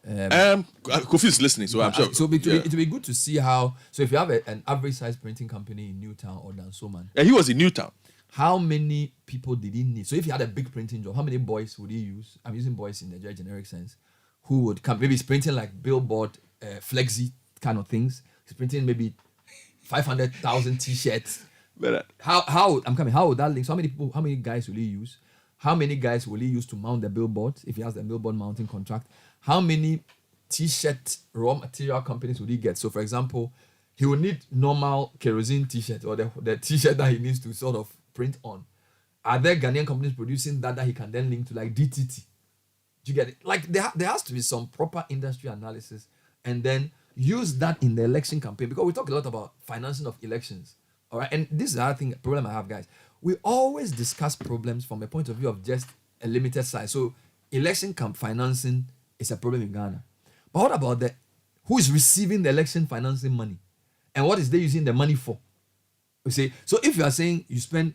Kofi is listening, so I'm sure. So it yeah. will be good to see how. So if you have an average size printing company in Newtown or Dansoman, Yeah, he was in Newtown. how many people did he need? So if he had a big printing job, how many boys would he use? I'm using boys in the very generic sense. Who would come? Maybe he's printing like billboard, flexi kind of things. He's printing maybe 500,000 t-shirts. But How I'm coming? How would that link? So how many people? How many guys will he use? How many guys will he use to mount the billboard if he has the billboard mounting contract? How many t-shirt raw material companies would he get? So for example, he will need normal kerosene t-shirt or the t-shirt that he needs to sort of print on. Are there Ghanaian companies producing that he can then link to like DTT? Do you get it? Like there has to be some proper industry analysis and then use that in the election campaign because we talk a lot about financing of elections. All right. And this is another problem I have, guys. We always discuss problems from a point of view of just a limited size. So election camp financing is a problem in Ghana. But what about who is receiving the election financing money? And what is they using the money for? You see, so if you are saying you spend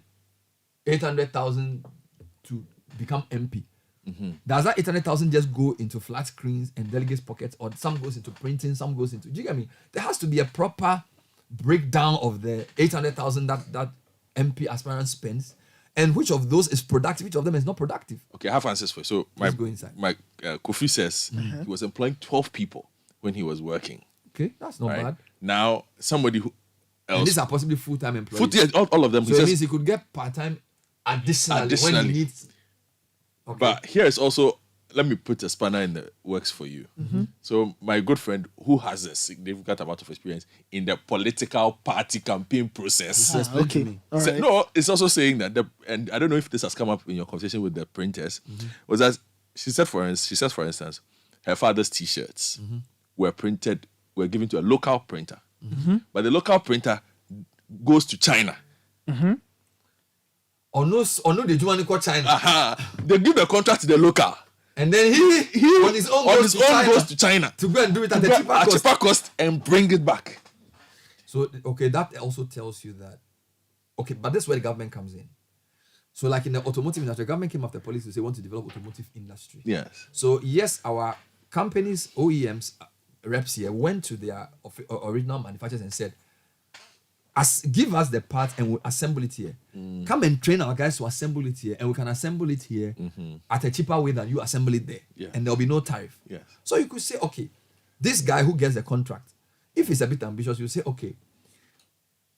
800,000 to become MP, does that 800,000 just go into flat screens and delegates' pockets, or some goes into printing, some goes into? Do you get me? There has to be a proper breakdown of the 800,000 that MP aspirant spends, and which of those is productive, which of them is not productive. okay, I have answers for you. So Let's go inside. my Kofi says he was employing 12 people when he was working. Okay, that's not Right bad. now, somebody who And else these are possibly full-time employees. yeah, all of them. So he it says, means he could get part-time additionally when Additionally. he needs. Okay. But here is also, let me put a spanner in the works for you. So my good friend who has a significant amount of experience in the political party campaign process. Explain to Okay. me. All So- right. no, it's also saying that and I don't know if this has come up in your conversation with the printers, was that she says for instance, her father's t-shirts were given to a local printer. But the local printer goes to China. Or no, they do want to call China. They give the contract to the local. And then he on his own, goes, to China goes to China to go and do it at the cheaper at cost. cheaper cost and bring it back. So, okay, that also tells you that, okay, but that's where the government comes in. So, like in the automotive industry, the government came after police to say, want to develop automotive industry. Yes. So, yes, our companies, OEMs, reps here went to their original manufacturers and said, give us the parts and we'll assemble it here. Come and train our guys to assemble it here, and we can assemble it here at a cheaper way than you assemble it there. Yeah. And there'll be no tariff. Yes. So you could say, okay, this guy who gets the contract, if he's a bit ambitious, you say, okay,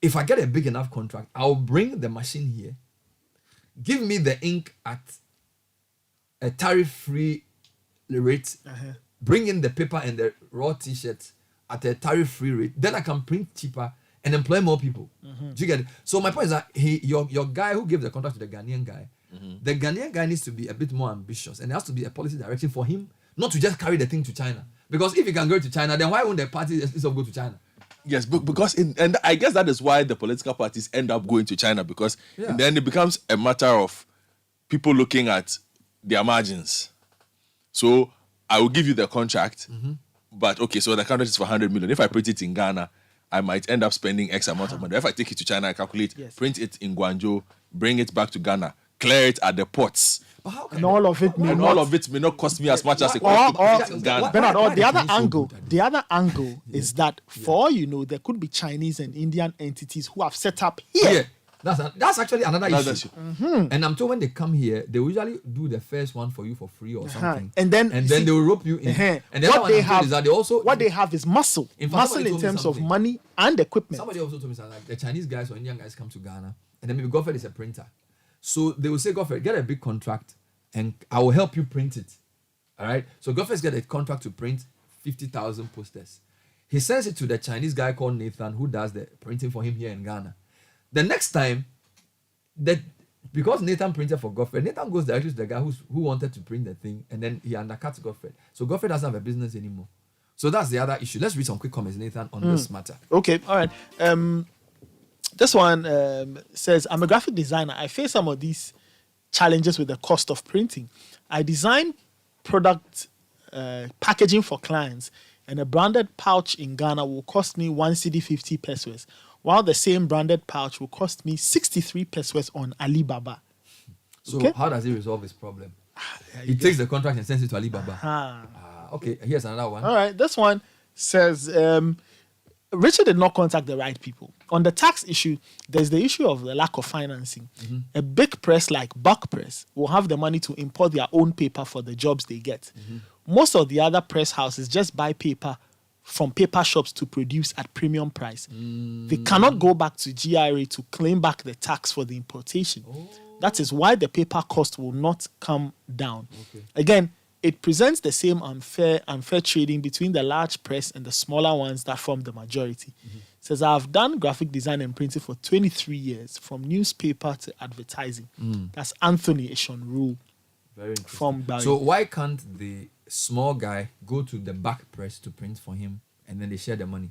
if I get a big enough contract, I'll bring the machine here, give me the ink at a tariff-free rate, bring in the paper and the raw t-shirts at a tariff-free rate, then I can print cheaper and employ more people. Do you get it? So my point is that your guy who gave the contract to the Ghanaian guy The Ghanaian guy needs to be a bit more ambitious, and there has to be a policy direction for him not to just carry the thing to China. Because if he can go to China, then why won't the party just go to China? Yes, because and I guess that is why the political parties end up going to China, because then it becomes a matter of people looking at their margins. So I will give you the contract, but okay, so the contract is for 100 million. If I print it in Ghana, I might end up spending X amount of money. If I take it to China, I calculate, print it in Guangzhou, bring it back to Ghana, clear it at the ports. And all of it may not cost me as much as it costs in Ghana. Bernard, or the other angle is that for all you know, there could be Chinese and Indian entities who have set up here. That's actually another issue. And I'm told when they come here, they usually do the first one for you for free or something, and then they will rope you in. And then what they have is muscle, in terms of money and equipment. Somebody also told me something like the Chinese guys or Indian guys come to Ghana, and then maybe Godfrey is a printer, so they will say, Godfrey, get a big contract, and I will help you print it. All right. So Godfrey's get a contract to print 50,000 posters. He sends it to the Chinese guy called Nathan, who does the printing for him here in Ghana. The next time, because Nathan printed for Godfrey, Nathan goes directly to the guy who wanted to print the thing, and then he undercuts Godfrey. So Godfrey doesn't have a business anymore. So that's the other issue. Let's read some quick comments, Nathan, on this matter. Okay, all right. This one says, I'm a graphic designer. I face some of these challenges with the cost of printing. I design product packaging for clients, and a branded pouch in Ghana will cost me 1 Cedi 50 pesos, while the same branded pouch will cost me 63 pesos on Alibaba. So how does he resolve his problem? He takes the contract and sends it to Alibaba. Okay, here's another one. All right, this one says, Richard did not contact the right people. On the tax issue, there's the issue of the lack of financing. A big press like Buck Press will have the money to import their own paper for the jobs they get. Most of the other press houses just buy paper from paper shops to produce at premium price. They cannot go back to GRA to claim back the tax for the importation. That is why the paper cost will not come down. Again, it presents the same unfair trading between the large press and the smaller ones that form the majority. Says, I've done graphic design and printing for 23 years, from newspaper to advertising. That's Anthony Eshonru. Very interesting. From Barry. So why can't the small guy go to the back press to print for him, and then they share the money?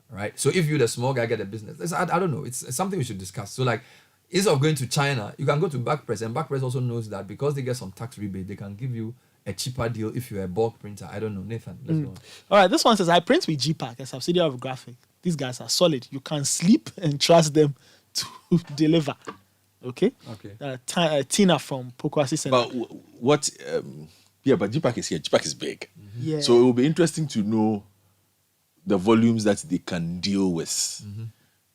Right? So if you, the small guy, get a business, I don't know. It's something we should discuss. So like, instead of going to China, you can go to back press, and back press also knows that because they get some tax rebate, they can give you a cheaper deal if you're a bulk printer. I don't know. Nathan, let's go on. All right, this one says, I print with GPAC, a subsidiary of Graphic. These guys are solid. You can sleep and trust them to deliver. Okay? Tina from Pokwasi Center. But what... but GPAC is here. GPAC is big. Yeah. So it will be interesting to know the volumes that they can deal with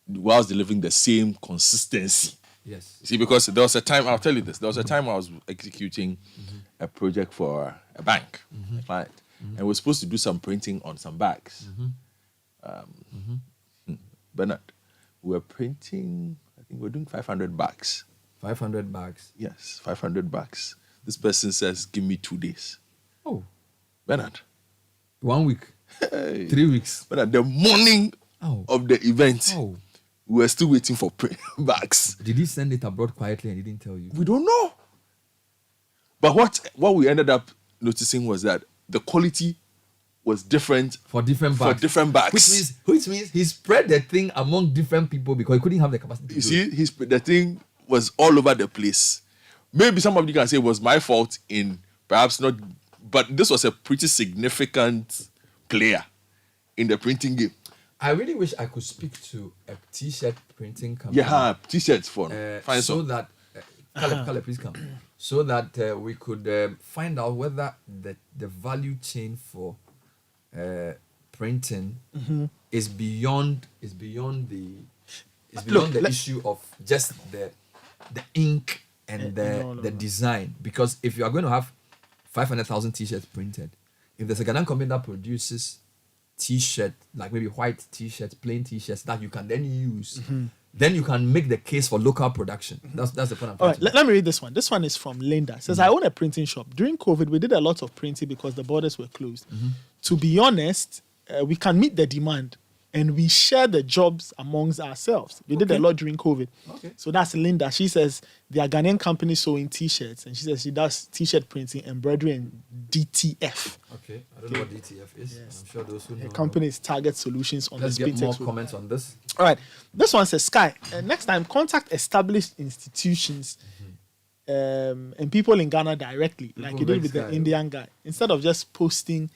whilst delivering the same consistency. Yes. See, because there was a time, I'll tell you this, there was a time I was executing a project for a bank, a client, and we were supposed to do some printing on some bags. Bernard, we were printing, I think we were doing 500 bags. 500 bags? Yes, 500 bags. This person says, give me 2 days. Oh. Bernard. 1 week. Hey. 3 weeks. Bernard, the morning of the event, we were still waiting for bags. Did he send it abroad quietly and he didn't tell you? We don't know. But what we ended up noticing was that the quality was different for different bags. Which means he spread the thing among different people because he couldn't have the capacity. You see, the thing was all over the place. Maybe some of you can say it was my fault in perhaps not, but this was a pretty significant player in the printing game. I really wish I could speak to a t-shirt printing company. Yeah, t-shirts for so that Caleb, please come. So that we could find out whether the value chain for printing is beyond the issue of just the ink and the design. Because if you are going to have 500,000 t-shirts printed, if there's a Ghanaian company that produces t-shirt, like maybe white t-shirts, plain t-shirts that you can then use, then you can make the case for local production. That's the point I'm All right, let me read this one. This one is from Linda. It says, I own a printing shop. During COVID, we did a lot of printing because the borders were closed. To be honest, we can meet the demand and we share the jobs amongst ourselves. We did a lot during COVID. Okay. So that's Linda. She says they are Ghanaian companies sewing T-shirts, and she says she does T-shirt printing, embroidery, and DTF. Okay. I don't know what DTF is. Yes. I'm sure those who know. Her company is Target Solutions on Let's the get more Spintex. comments on this. All right. This one says, Sky, next time contact established institutions and people in Ghana directly, like you did with the Indian guy, instead of just posting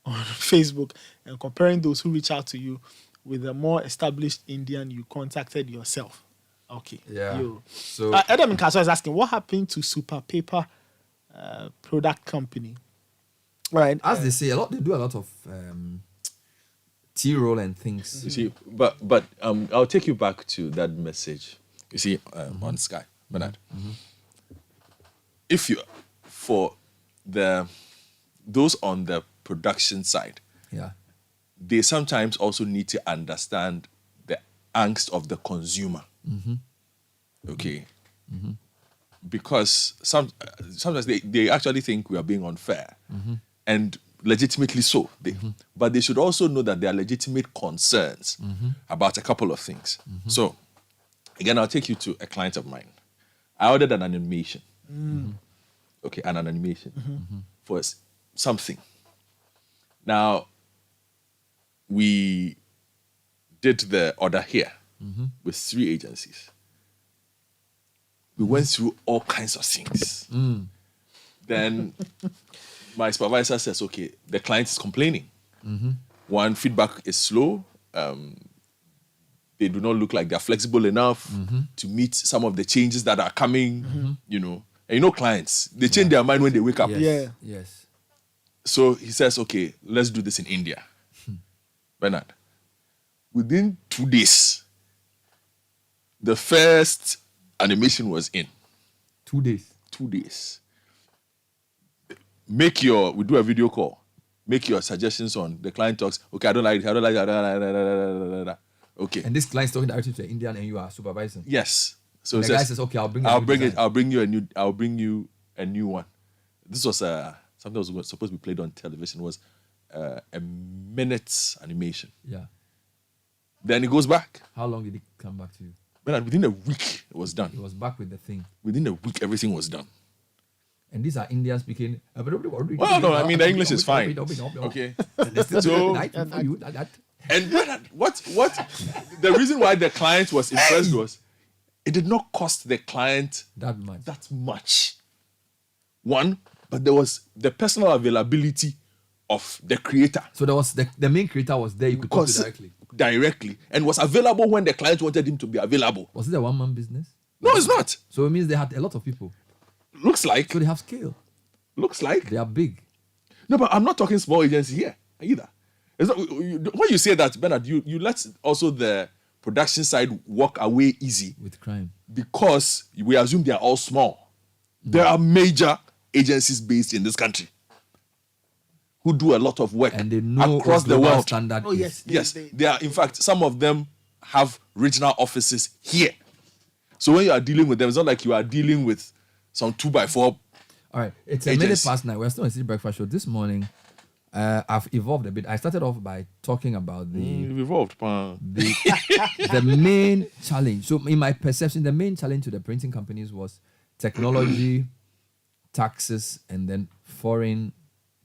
on Facebook and comparing those who reach out to you with the more established Indian you contacted yourself. Okay. Yeah. So Adam Nkaso is asking, what happened to Super Paper product company? Right. as they say, they do a lot of tea-roll and things. You see, but I'll take you back to that message. You see, on Sky, Bernard. If you, for those on the production side, Yeah. they sometimes also need to understand the angst of the consumer. Okay. Because sometimes they actually think we are being unfair, and legitimately so. But they should also know that there are legitimate concerns about a couple of things. So, again, I'll take you to a client of mine. I ordered an animation. Okay, an animation for something. Now, we did the order here with 3 agencies. We went through all kinds of things. Then my supervisor says, okay, the client is complaining. One, feedback is slow. They do not look like they're flexible enough to meet some of the changes that are coming, you know. And you know clients, they change their mind when they wake up. Yes. Yeah. Yes. So he says, okay, let's do this in India. Bernard, within 2 days, the first animation was in. 2 days. 2 days. We do a video call. Make your suggestions on the client talks. Okay, I don't like it. Okay. And this client's talking directly to the Indian and you are supervising. Yes. So The he guy says, says, okay, I'll bring you a new one. This was something that was supposed to be played on television. Was a minute animation. Yeah. Then it goes back. How long did it come back to you? But within a week, it was done. It was back with the thing. Within a week, everything was done. And these are Indians speaking. Well, no, I mean the English is fine. Okay. So and what the reason why the client was impressed was it did not cost the client that much. that much. One, but there was the personal availability of the creator. So there was the main creator was there. You could talk to directly, and was available when the client wanted him to be available. Was it a one-man business? No, it's not. So it means they had a lot of people. Looks like. So they have scale. Looks like. They are big. No, but I'm not talking small agency here either. It's not, when you say that, Bernard, you let also the production side walk away easy with crime because we assume they are all small. There are major agencies based in this country who do a lot of work and they know across the world. Standard Oh yes, They are. In fact, some of them have regional offices here. So when you are dealing with them, it's not like you are dealing with some 2x4. All right, it's a agency. minute past 9. We're still on Citi Breakfast Show. This morning, I've evolved a bit. I started off by talking about the main challenge. So in my perception, the main challenge to the printing companies was technology, taxes, and then foreign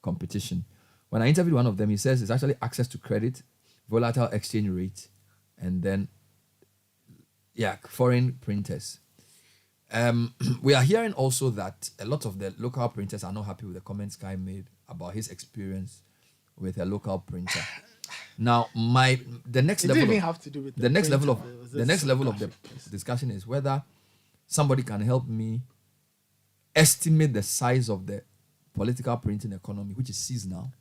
competition. When I interviewed one of them, he says it's actually access to credit, volatile exchange rate, and then foreign printers. We are hearing also that a lot of the local printers are not happy with the comments Guy made about his experience with a local printer. Now, the next level of the discussion is whether somebody can help me estimate the size of the political printing economy, which is seasonal,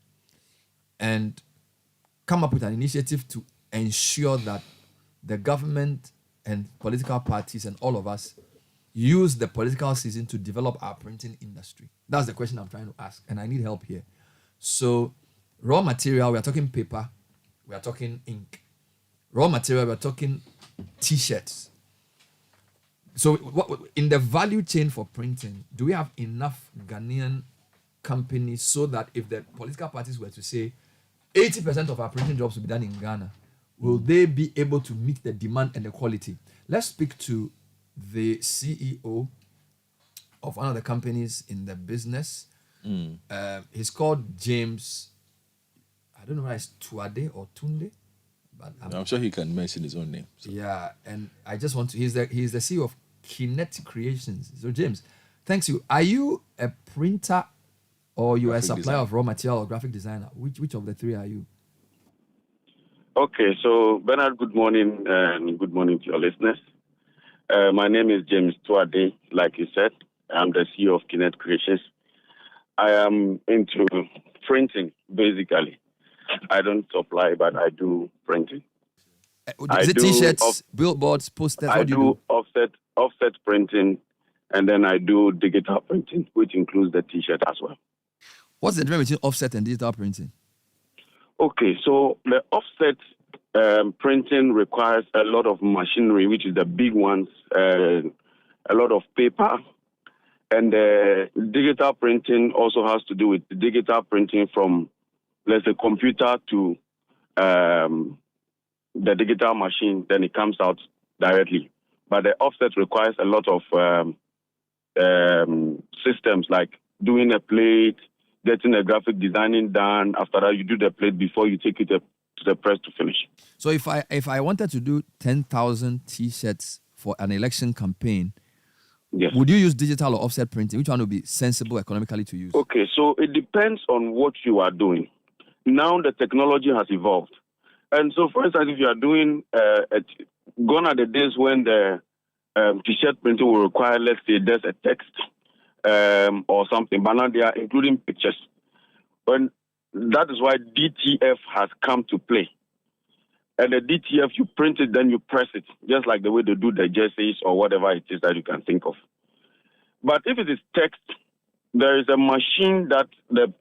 and come up with an initiative to ensure that the government and political parties and all of us use the political season to develop our printing industry. That's the question I'm trying to ask, and I need help here. So, raw material, we are talking paper, we are talking ink. Raw material, we are talking T-shirts. So, in the value chain for printing, do we have enough Ghanaian companies so that if the political parties were to say 80% of our printing jobs will be done in Ghana, will they be able to meet the demand and the quality? Let's speak to the CEO of one of the companies in the business. He's called James. I don't know whether it's Tuade or Tunde, but I'm sure he can mention his own name. So. yeah. And I just want to. He's the CEO of Kinet Creations. So James, thanks you. Are you a printer, or you are a Graphic supplier design. of raw material or graphic designer? Which of the three are you? Okay, so Bernard, good morning, and good morning to your listeners. My name is James Tuade, like you said. I'm the CEO of Kinet Creations. I am into printing, basically. I don't supply, but I do printing. Is it T-shirts, billboards, posters? I What do you do? offset printing, and then I do digital printing, which includes the T-shirt as well. What's the difference between offset and digital printing? Okay, so the offset printing requires a lot of machinery, which is the big ones, a lot of paper. And digital printing also has to do with digital printing from, let's say, computer to the digital machine, then it comes out directly. But the offset requires a lot of systems, like doing a plate, getting a graphic designing done. After that, you do the plate before you take it to the press to finish. So if I wanted to do 10,000 T-shirts for an election campaign, yes, would you use digital or offset printing? Which one would be sensible economically to use? Okay, so it depends on what you are doing. Now the technology has evolved. And so, for instance, if you are doing, gone are the days when the T-shirt printing will require, let's say, there's a text or something, but now they are including pictures. And that is why DTF has come to play. And the DTF, you print it, then you press it, just like the way they do the jerseys or whatever it is that you can think of. But if it is text, there is a machine that the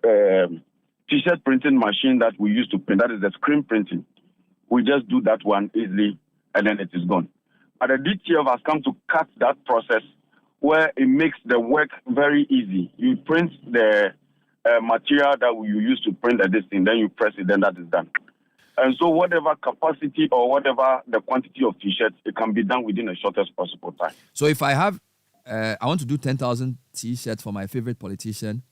T-shirt printing machine that we use to print, that is the screen printing. We just do that one easily, and then it is gone. But the DTF has come to cut that process, where it makes the work very easy. You print the material that you use to print this thing, then you press it, then that is done. And so whatever capacity or whatever the quantity of T-shirts, it can be done within the shortest possible time. So if I have, I want to do 10,000 T-shirts for my favorite politician,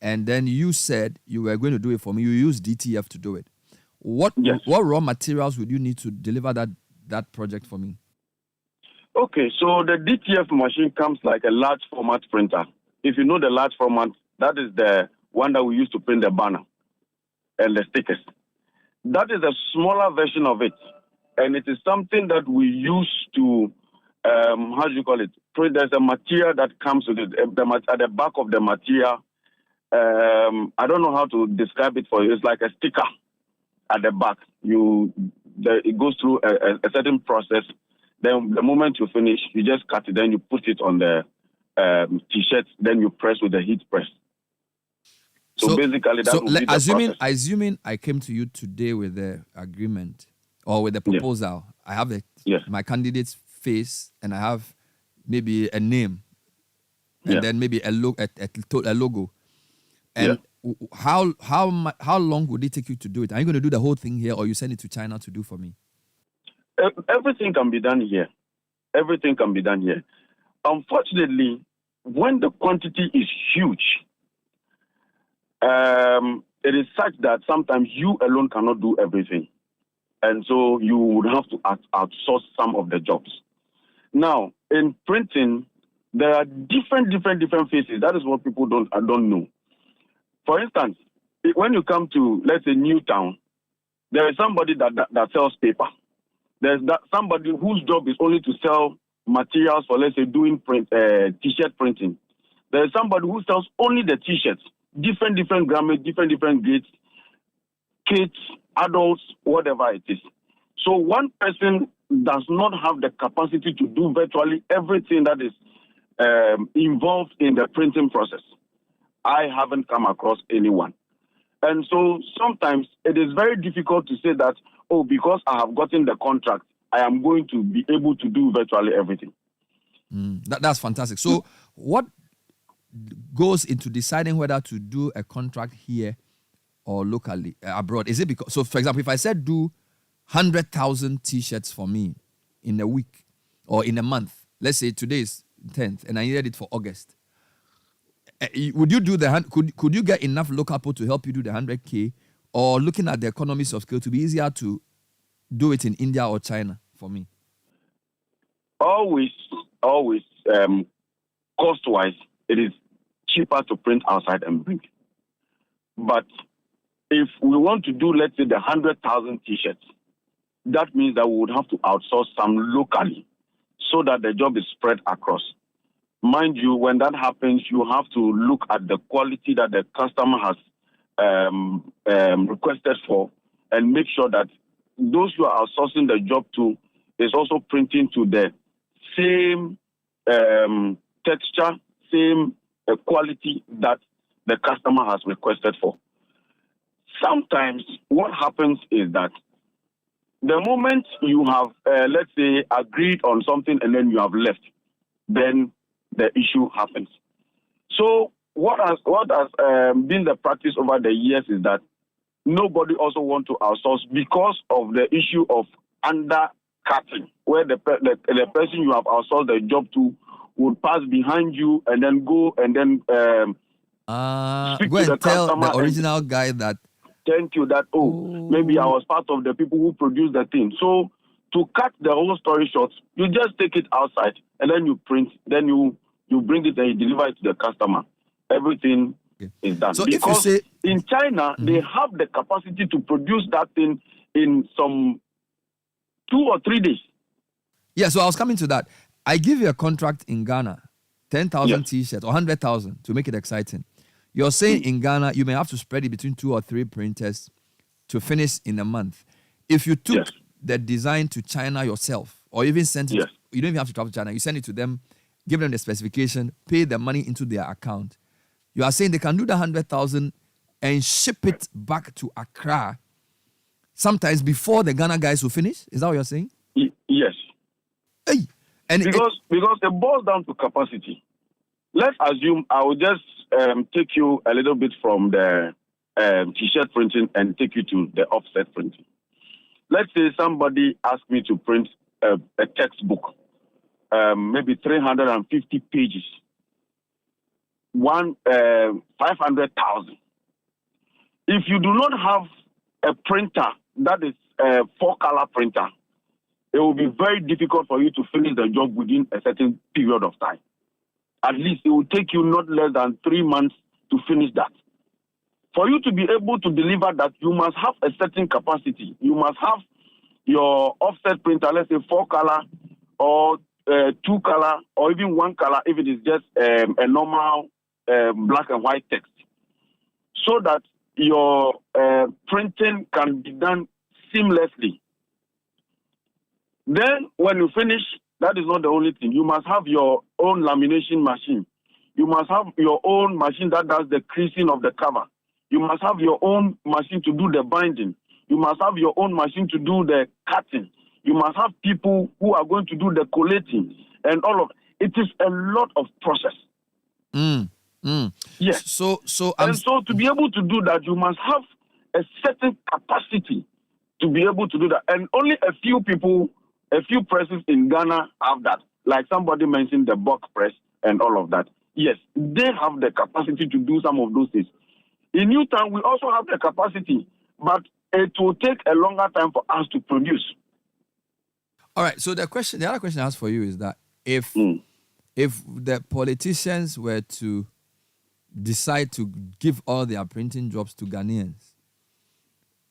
and then you said you were going to do it for me, you use DTF to do it. What raw materials would you need to deliver that project for me? Okay, so the DTF machine comes like a large format printer. If you know the large format, that is the one that we use to print the banner and the stickers. That is a smaller version of it. And it is something that we use to, how do you call it? There's a material that comes with it. At the back of the material, I don't know how to describe it for you. It's like a sticker at the back. It goes through a certain process. Then the moment you finish, you just cut it, then you put it on the T-shirt, then you press with the heat press. So basically, that would be the process. Assuming I came to you today with the agreement or with the proposal, I have my candidate's face and I have maybe a name and then maybe a logo. And how long would it take you to do it? Are you going to do the whole thing here, or you send it to China to do for me? Everything can be done here. Everything can be done here. Unfortunately, when the quantity is huge, it is such that sometimes you alone cannot do everything. And so you would have to outsource some of the jobs. Now, in printing, there are different phases. That is what people don't know. For instance, when you come to, let's say, Newtown, there is somebody that sells paper. There's somebody whose job is only to sell materials for, let's say, doing T-shirt printing. There is somebody who sells only the T-shirts, different grammage, different grades, kids, adults, whatever it is. So one person does not have the capacity to do virtually everything that is involved in the printing process. I haven't come across anyone. And so sometimes it is very difficult to say that, because I have gotten the contract, I am going to be able to do virtually everything. That's fantastic. So what goes into deciding whether to do a contract here or locally, abroad? Is it because, so for example, if I said do 100,000 T-shirts for me in a week or in a month, let's say today is 10th and I needed it for August, would you do could you get enough local people to help you do the 100K, or looking at the economies of scale to be easier to do it in India or China for me? Always, cost-wise, it is cheaper to print outside and bring. But if we want to do, let's say, the 100,000 T-shirts, that means that we would have to outsource some locally so that the job is spread across. Mind you, when that happens, you have to look at the quality that the customer has requested for and make sure that those you are outsourcing the job to is also printing to the same texture, same quality that the customer has requested for. Sometimes what happens is that the moment you have, let's say, agreed on something and then you have left, then the issue happens. So what has been the practice over the years is that nobody also want to outsource because of the issue of undercutting, where the person you have outsourced the job to would pass behind you and then go and then speak go to the and tell customer the original guy that thank you that maybe I was part of the people who produced the thing. So to cut the whole story short, you just take it outside and then you print, then you bring it and you deliver it to the customer. Everything is done. So because if you say, in China, they have the capacity to produce that thing in some 2 or 3 days. Yeah, so I was coming to that. I give you a contract in Ghana, 10,000 T-shirts or 100,000 to make it exciting. You're saying in Ghana, you may have to spread it between 2 or 3 printers to finish in a month. If you took the design to China yourself, or even sent it, you don't even have to travel to China. You send it to them, give them the specification, pay the money into their account. You are saying they can do the 100,000 and ship it back to Accra sometimes before the Ghana guys will finish? Is that what you're saying? Yes. Hey. And because it boils down to capacity. Let's assume I will just take you a little bit from the T-shirt printing and take you to the offset printing. Let's say somebody asked me to print a textbook, maybe 350 pages, 500,000. If you do not have a printer that is a 4-color printer, it will be very difficult for you to finish the job within a certain period of time. At least it will take you not less than 3 months to finish that. For you to be able to deliver that, you must have a certain capacity. You must have your offset printer, let's say 4-color or 2-color or even 1-color if it is just a normal black and white text, so that your printing can be done seamlessly. Then when you finish, that is not the only thing. You must have your own lamination machine. You must have your own machine that does the creasing of the cover. You must have your own machine to do the binding. You must have your own machine to do the cutting. You must have people who are going to do the collating and all of it. It is a lot of process. Yes. So to be able to do that, you must have a certain capacity to be able to do that. And only a few people, a few presses in Ghana have that. Like somebody mentioned the box press and all of that. Yes, they have the capacity to do some of those things. In Newtown, we also have the capacity, but it will take a longer time for us to produce. All right. So the other question I have for you is that if the politicians were to decide to give all their printing jobs to Ghanaians,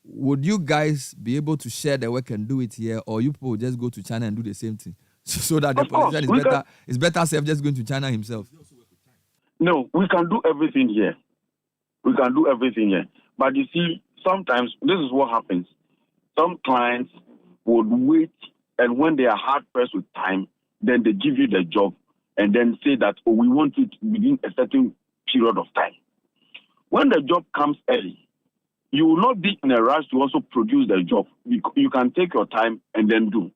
would you guys be able to share the work and do it here, or you people just go to China and do the same thing? So that the politician is better self just going to China himself. No, we can do everything here. We can do everything here. But you see, sometimes this is what happens. Some clients would wait, and when they are hard pressed with time, then they give you the job and then say that, we want it within a certain period of time. When the job comes early, you will not be in a rush to also produce the job. You can take your time and then do.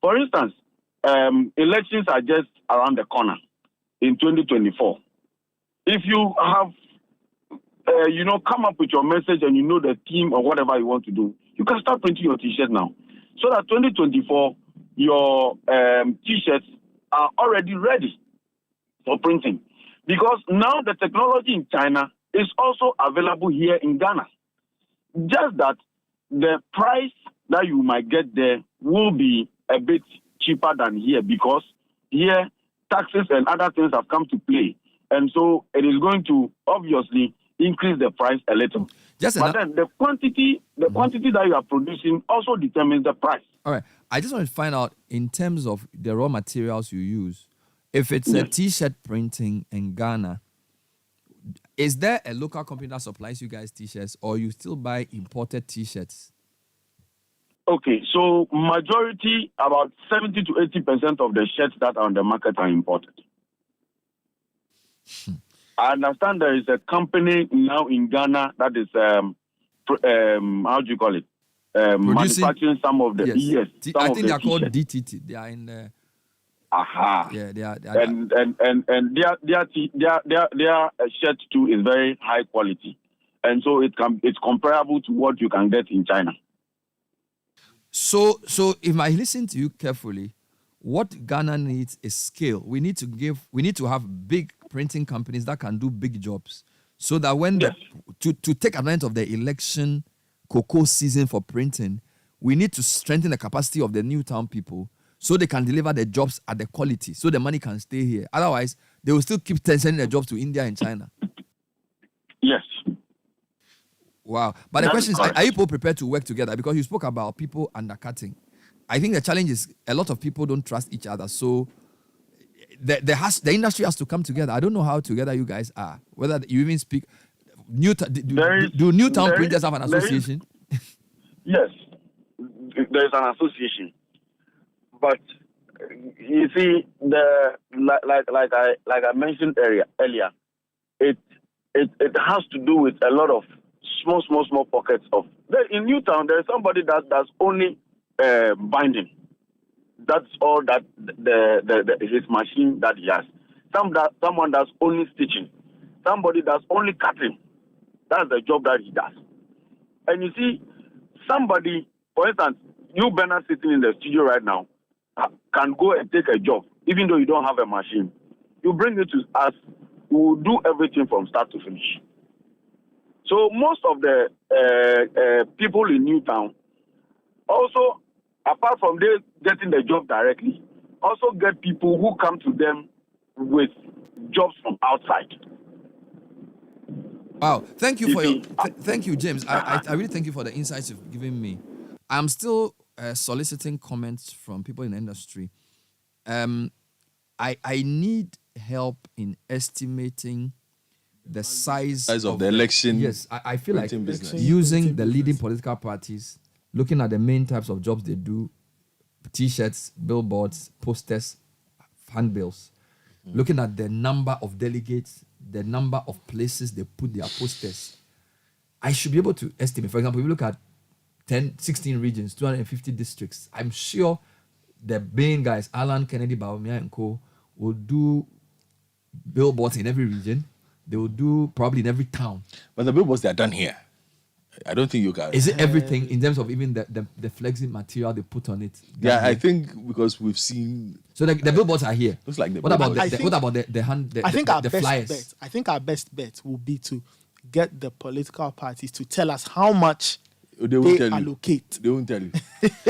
For instance, elections are just around the corner in 2024. If you have, come up with your message and you know the theme or whatever you want to do, you can start printing your T-shirt now. so that 2024 your T-shirts are already ready for printing. Because now the technology in China is also available here in Ghana. Just that the price that you might get there will be a bit cheaper than here, because here taxes and other things have come to play. And so it is going to obviously increase the price a little. But then the quantity that you are producing also determines the price. All right. I just want to find out, in terms of the raw materials you use, if it's a T-shirt printing in Ghana, is there a local company that supplies you guys T-shirts, or you still buy imported T-shirts? Okay, so majority, about 70 to 80% of the shirts that are on the market are imported. I understand there is a company now in Ghana that is, how do you call it? Manufacturing some of the... Yes. I think they are called DTT. They are in the... Aha. Yeah, they are. And their shirt too is very high quality. And so it's comparable to what you can get in China. So if I listen to you carefully, what Ghana needs is scale. We need to have big printing companies that can do big jobs, so that when to take advantage of the election cocoa season for printing, we need to strengthen the capacity of the new town people so they can deliver the jobs at the quality, so the money can stay here. Otherwise, they will still keep sending the jobs to India and China. Yes. Wow. But the question is, are you people prepared to work together? Because you spoke about people undercutting. I think the challenge is a lot of people don't trust each other. So the industry has to come together. I don't know how together you guys are. Whether you even speak. Do Newtown printers have an association? Yes. There is an association. But you see, like I mentioned earlier, it has to do with a lot of small pockets of. In Newtown, there is somebody that does only binding. That's all that his machine that he has. Someone does only stitching. Somebody does only cutting. That's the job that he does. And you see, somebody, for instance, you Bernard sitting in the studio right now, can go and take a job, even though you don't have a machine. You bring it to us, we will do everything from start to finish. So most of the people in Newtown also, apart from they getting the job directly, also get people who come to them with jobs from outside. Wow. Thank you for your... thank you, James. I really thank you for the insights you've given me. I'm still soliciting comments from people in the industry. I need help in estimating the size of the election. Yes, I feel like business. using the leading political parties, looking at the main types of jobs they do, T-shirts, billboards, posters, handbills, looking at the number of delegates, the number of places they put their posters. I should be able to estimate. For example, if you look at 16 regions, 250 districts, I'm sure the main guys, Alan, Kennedy, Bawumia, and co, will do billboards in every region. They will do probably in every town. But the billboards, they are done here. I don't think you can. Is it everything in terms of even the flexing material they put on it? Yeah, I think because we've seen. So the billboards are here. Looks like what about the flyers? I think our best bet will be to get the political parties to tell us how much they allocate. They won't tell you.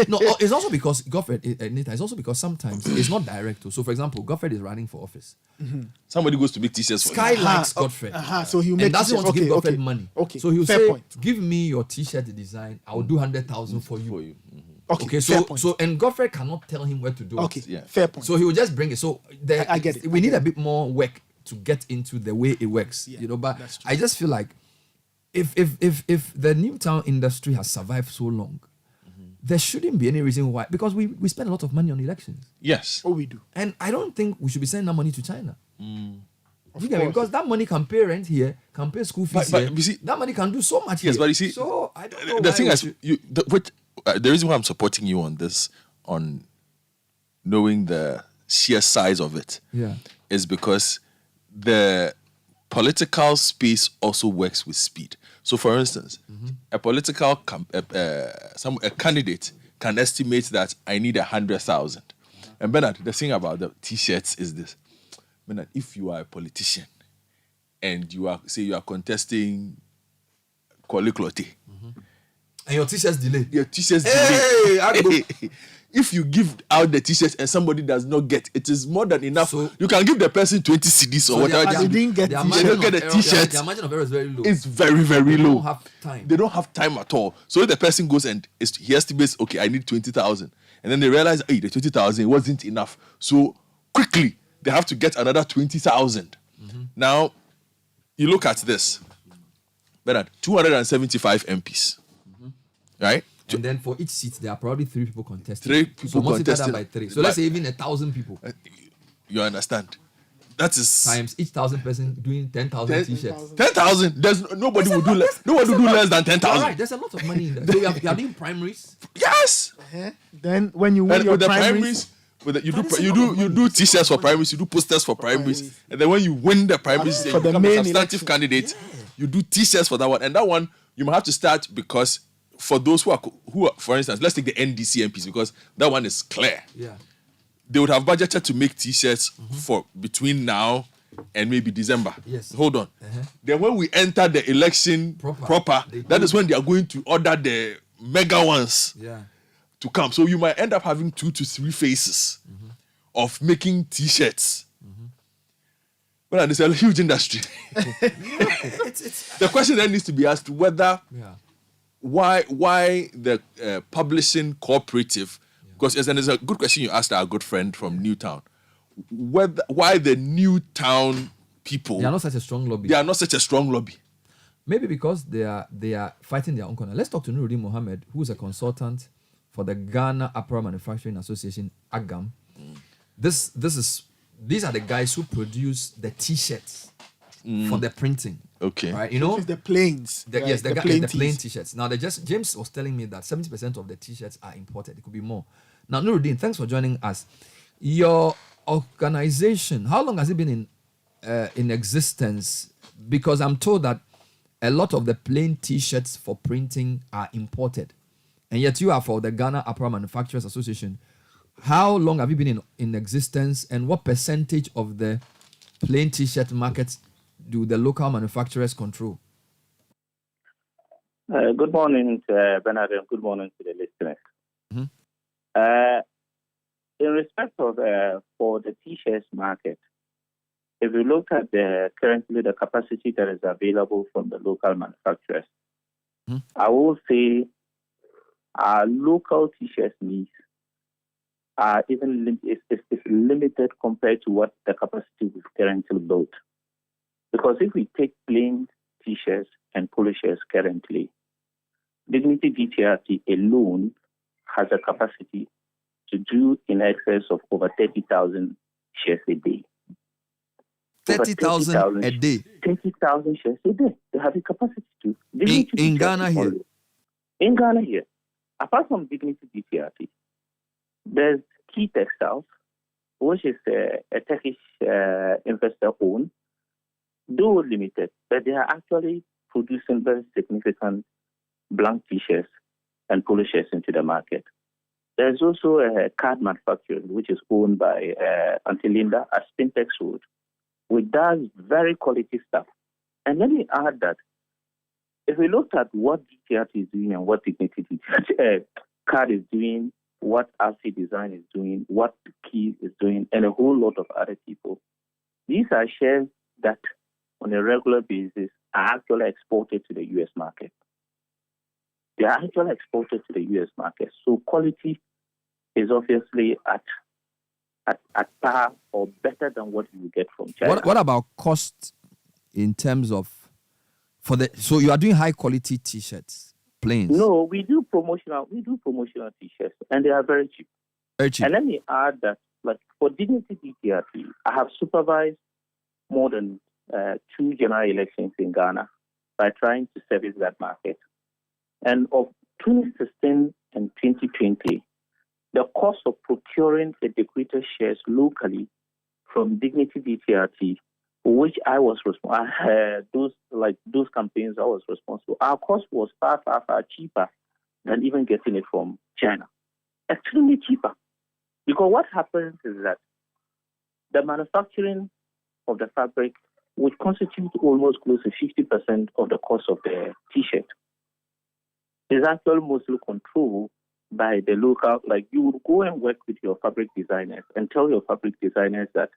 No, it's also because Godfrey, it's also because sometimes it's not direct. So, for example, Godfrey is running for office. Mm-hmm. Somebody goes to make T-shirts for Sky likes Godfrey. So he'll make and doesn't want to give Godfrey okay. money. Okay. So he'll Fair say, point. give me your T-shirt design. I'll do 100,000 for you. Mm-hmm. Okay. So and Godfrey cannot tell him where to do okay. it. Yeah. Fair point. So he will just bring it. So I get it. We need a bit more work to get into the way it works. Yeah, but that's true. I just feel like if the Newtown industry has survived so long, there shouldn't be any reason why, because we spend a lot of money on elections. Yes. Oh, we do. And I don't think we should be sending that money to China. Of course. Because that money can pay rent here, can pay school fees But here. you see, that money can do so much yes, here. but you see, so I don't know the why thing we is, should- the reason why I'm supporting you on this, on knowing the sheer size of it, is because the political space also works with speed. So, for instance, a political a candidate can estimate that I need 100,000. And Bernard, the thing about the t-shirts is this. Bernard, if you are a politician and you are contesting Kwale Clotte, And your t-shirts delayed. your t-shirts Hey, delay. If you give out the t-shirts and somebody does not get, it is more than enough. So- you can give the person 20 CDs or whatever. they didn't get their t-shirt. margin They don't of get the error- t-shirts. Their margin of error is very low. It's very, very They low. don't have time. They don't have time at all. So if the person goes and he estimates, okay, I need 20,000, and then they realize, hey, the 20,000 wasn't enough. So quickly they have to get another 20,000. Now you look at this, Bernard, 275 MPs, right? And then for each seat, there are probably 3 people contesting. 3 people so multiply contesting. that by 3. So let's say even 1,000 people You understand? That is times each 1,000 person doing 10,000 t-shirts. 10,000. There's nobody will do less. Nobody will do less than 10,000. Right, there's a lot of money in that. So you are doing primaries. Yes. Then when you win And your with the primaries, primaries, you That is a do lot of money. t-shirts for primaries, you do posters for primaries, and then when you win the primaries, then For you the become a main substantive election. candidate. You do t-shirts for that one, and that one you might have to start because for those who are, for instance, let's take the NDC MPs because that one is clear. Yeah. They would have budgeted to make t-shirts for between now and maybe December. Yes. Hold on. Then when we enter the election proper, They that do. is when they are going to order the mega ones Yeah. to come. So you might end up having 2 to 3 phases of making t-shirts. Well, it's a huge industry. It's The question then needs to be asked whether yeah. why the publishing cooperative, because there's a good question you asked our good friend from Newtown, why the Newtown people They are not such a strong lobby. they are not such a strong lobby. Maybe because they are fighting their own corner. Let's talk to Nuruddin Mohammed, who is a consultant for the Ghana Apparel Manufacturing Association, AGAM. These are the guys who produce the t-shirts for the printing. Okay. Right? You know? it's the planes. Yes, the plain plain tees. t-shirts. Now, James was telling me that 70% of the t-shirts are imported. It could be more. Now, Nuruddin, thanks for joining us. Your organization, how long has it been in existence? Because I'm told that a lot of the plain t-shirts for printing are imported. And yet you are for the Ghana Apparel Manufacturers Association. How long have you been in existence, and what percentage of the plain t-shirt markets do the local manufacturers control? Good morning, Bernard, and good morning to the listeners. In respect of for the t-shirts market, if you look at currently the capacity that is available from the local manufacturers, I will say our local t-shirt needs are even is limited compared to what the capacity we currently built. Because if we take plain t-shirts and polo shirts currently, Dignity DTRT alone has a capacity to do in excess of over 30,000 shares a day. 30,000 a day 30,000 shares a day. They have the capacity to. in Ghana here. In Ghana here. Apart from Dignity DTRT, there's Key Textiles, which is a Turkish investor owned, though limited, but they are actually producing very significant blank t-shirts and polo shirts into the market. There's also a card manufacturer, which is owned by Auntie Linda at Spintex Road, which does very quality stuff. And let me add that if we looked at what DTRT is doing and what Dignity DTRT card is doing, what RC Design is doing, what Key is doing, and a whole lot of other people, these are shares that on a regular basis are actually exported to the U.S. market. They are actually exported to the U.S. market. So quality is obviously at par or better than what you get from China. What about cost in terms of so you are doing high quality t-shirts, plains? No, we do promotional t-shirts, and they are very cheap. Very cheap. And let me add that, like for Dignity DTRT, I have supervised more than 2 general elections in Ghana by trying to service that market. And of 2016 and 2020, the cost of procuring a decorator shares locally from Dignity DTRT, which I was responsible, those campaigns I was responsible, our cost was far, far, far cheaper than even getting it from China. extremely cheaper. Because what happens is that the manufacturing of the fabric would constitute almost close to 50% of the cost of the T-shirt. Is actually mostly controlled by the local, like you would go and work with your fabric designers and tell your fabric designers that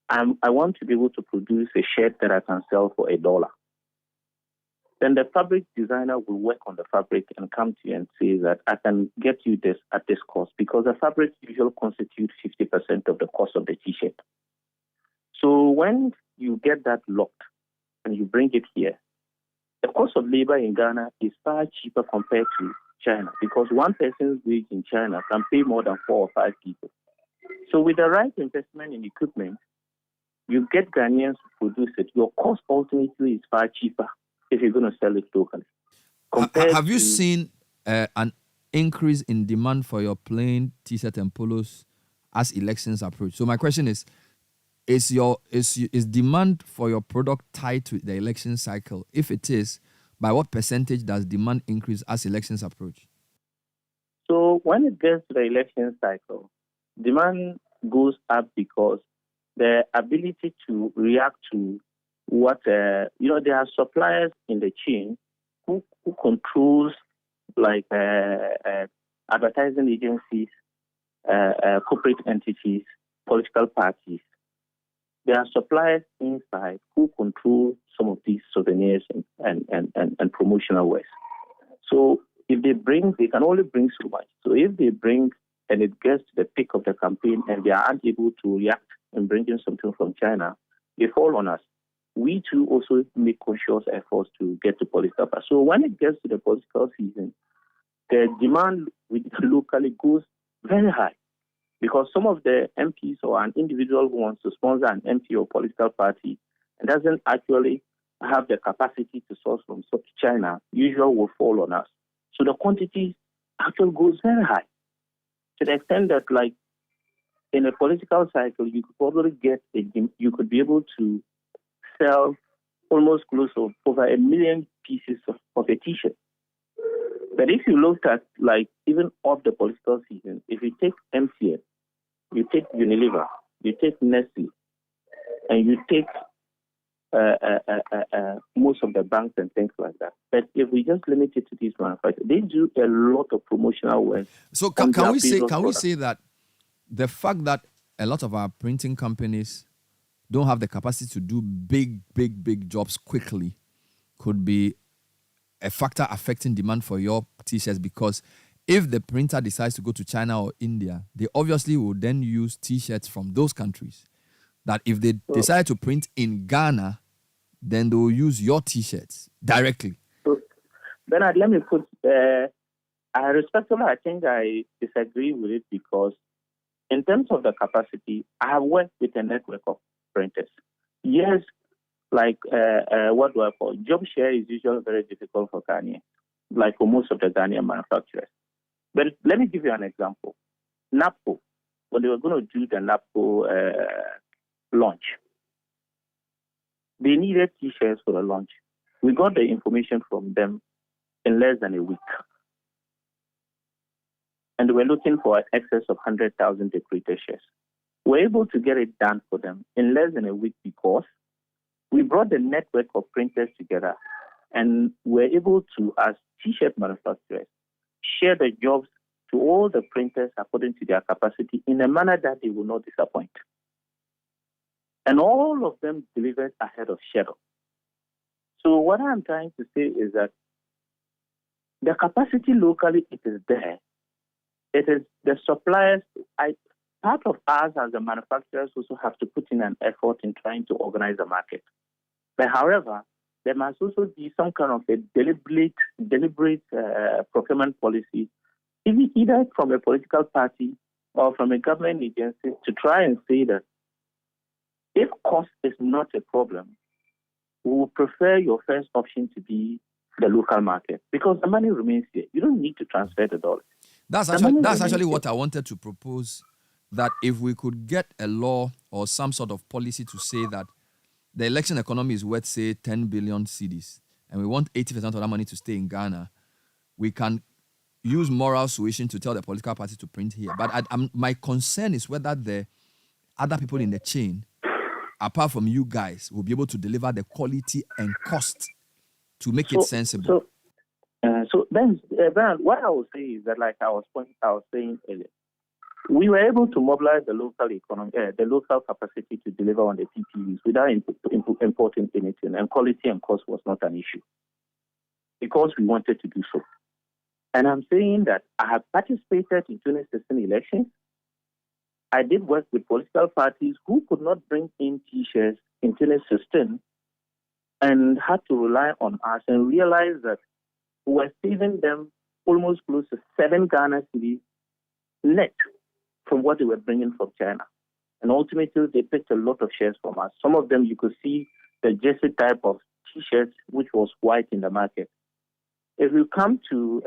I want to be able to produce a shirt that I can sell for $1. Then the fabric designer will work on the fabric and come to you and say that I can get you this at this cost, because the fabric usually constitutes 50% of the cost of the T-shirt. So when you get that locked and you bring it here, the cost of labor in Ghana is far cheaper compared to China, because one person's wage in China can pay more than 4 or 5 people. So with the right investment in equipment, you get Ghanaians to produce it. Your cost ultimately is far cheaper if you're going to sell it locally. Have you seen an increase in demand for your plain T-shirt and polos as elections approach? So my question is demand for your product tied to the election cycle? If it is, by what percentage does demand increase as elections approach? So when it gets to the election cycle, demand goes up because the ability to react to what, there are suppliers in the chain who controls like advertising agencies, corporate entities, political parties. There are suppliers inside who control some of these souvenirs and promotional wares. So if they can only bring so much. So if they bring and it gets to the peak of the campaign and they are unable to react and bring in something from China, they fall on us. We too also make conscious efforts to get to political parties. So when it gets to the political season, the demand locally goes very high. Because some of the MPs or an individual who wants to sponsor an MP or political party and doesn't actually have the capacity to source from China, usually will fall on us. So the quantity actually goes very high, to the extent that, like, in a political cycle, you could probably you could be able to sell almost close to over 1 million pieces of a T-shirt. But if you looked at, like, even off the political season, if you take MTN, you take Unilever, you take Nestle, and you take most of the banks and things like that. But if we just limit it to these manufacturers, they do a lot of promotional work. So can we say that the fact that a lot of our printing companies don't have the capacity to do big jobs quickly could be a factor affecting demand for your T-shirts? Because if the printer decides to go to China or India, they obviously will then use T-shirts from those countries. That if they decide to print in Ghana, then they will use your T-shirts directly. So, Bernard, let me put, respectfully, I think I disagree with it, because in terms of the capacity, I have worked with a network of printers. Yes, like, what do I call? Job share is usually very difficult for Ghanaians, like for most of the Ghanaian manufacturers. But let me give you an example. NAPCO, when they were going to do the NAPCO launch, they needed T-shirts for the launch. We got the information from them in less than a week. And they were looking for an excess of 100,000 decorated shirts. We were able to get it done for them in less than a week because we brought the network of printers together and were able to, as T-shirt manufacturers, share the jobs to all the printers according to their capacity in a manner that they will not disappoint. And all of them delivered ahead of schedule. So what I'm trying to say is that the capacity locally, it is there. It is the suppliers. Part of us as the manufacturers also have to put in an effort in trying to organize the market. But however, there must also be some kind of a deliberate procurement policy, either from a political party or from a government agency, to try and say that if cost is not a problem, we would prefer your first option to be the local market, because the money remains here. You don't need to transfer the dollars. That's actually what I wanted to propose, that if we could get a law or some sort of policy to say that the election economy is worth, say, 10 billion cedis, and we want 80% of that money to stay in Ghana, we can use moral suasion to tell the political party to print here. But my concern is whether the other people in the chain, apart from you guys, will be able to deliver the quality and cost to make it sensible. So then, what I would say is that, like I was saying earlier, we were able to mobilize the local economy, the local capacity to deliver on the PPEs without importing anything, and quality and cost was not an issue because we wanted to do so. And I'm saying that I have participated in 2016 elections. I did work with political parties who could not bring in T-shirts in 2016 and had to rely on us and realize that we were saving them almost close to 7 Ghana cedis net from what they were bringing from China. And ultimately, they picked a lot of shares from us. Some of them, you could see the jersey type of T-shirts, which was white in the market. If you come to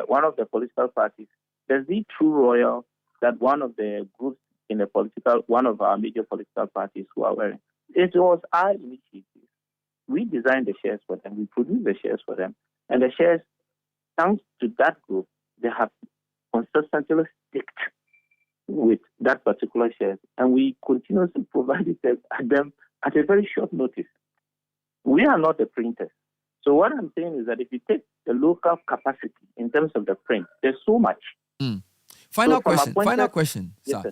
one of the political parties, there's the True Royal that one of the groups in the one of our major political parties who are wearing. It was our initiative. We designed the shares for them. We produced the shares for them. And the shares, thanks to that group, they have consistently sticked with that particular shares. And we continuously provided them at a very short notice. We are not the printers. So what I'm saying is that if you take the local capacity in terms of the print, there's so much. Final question, yes, sir.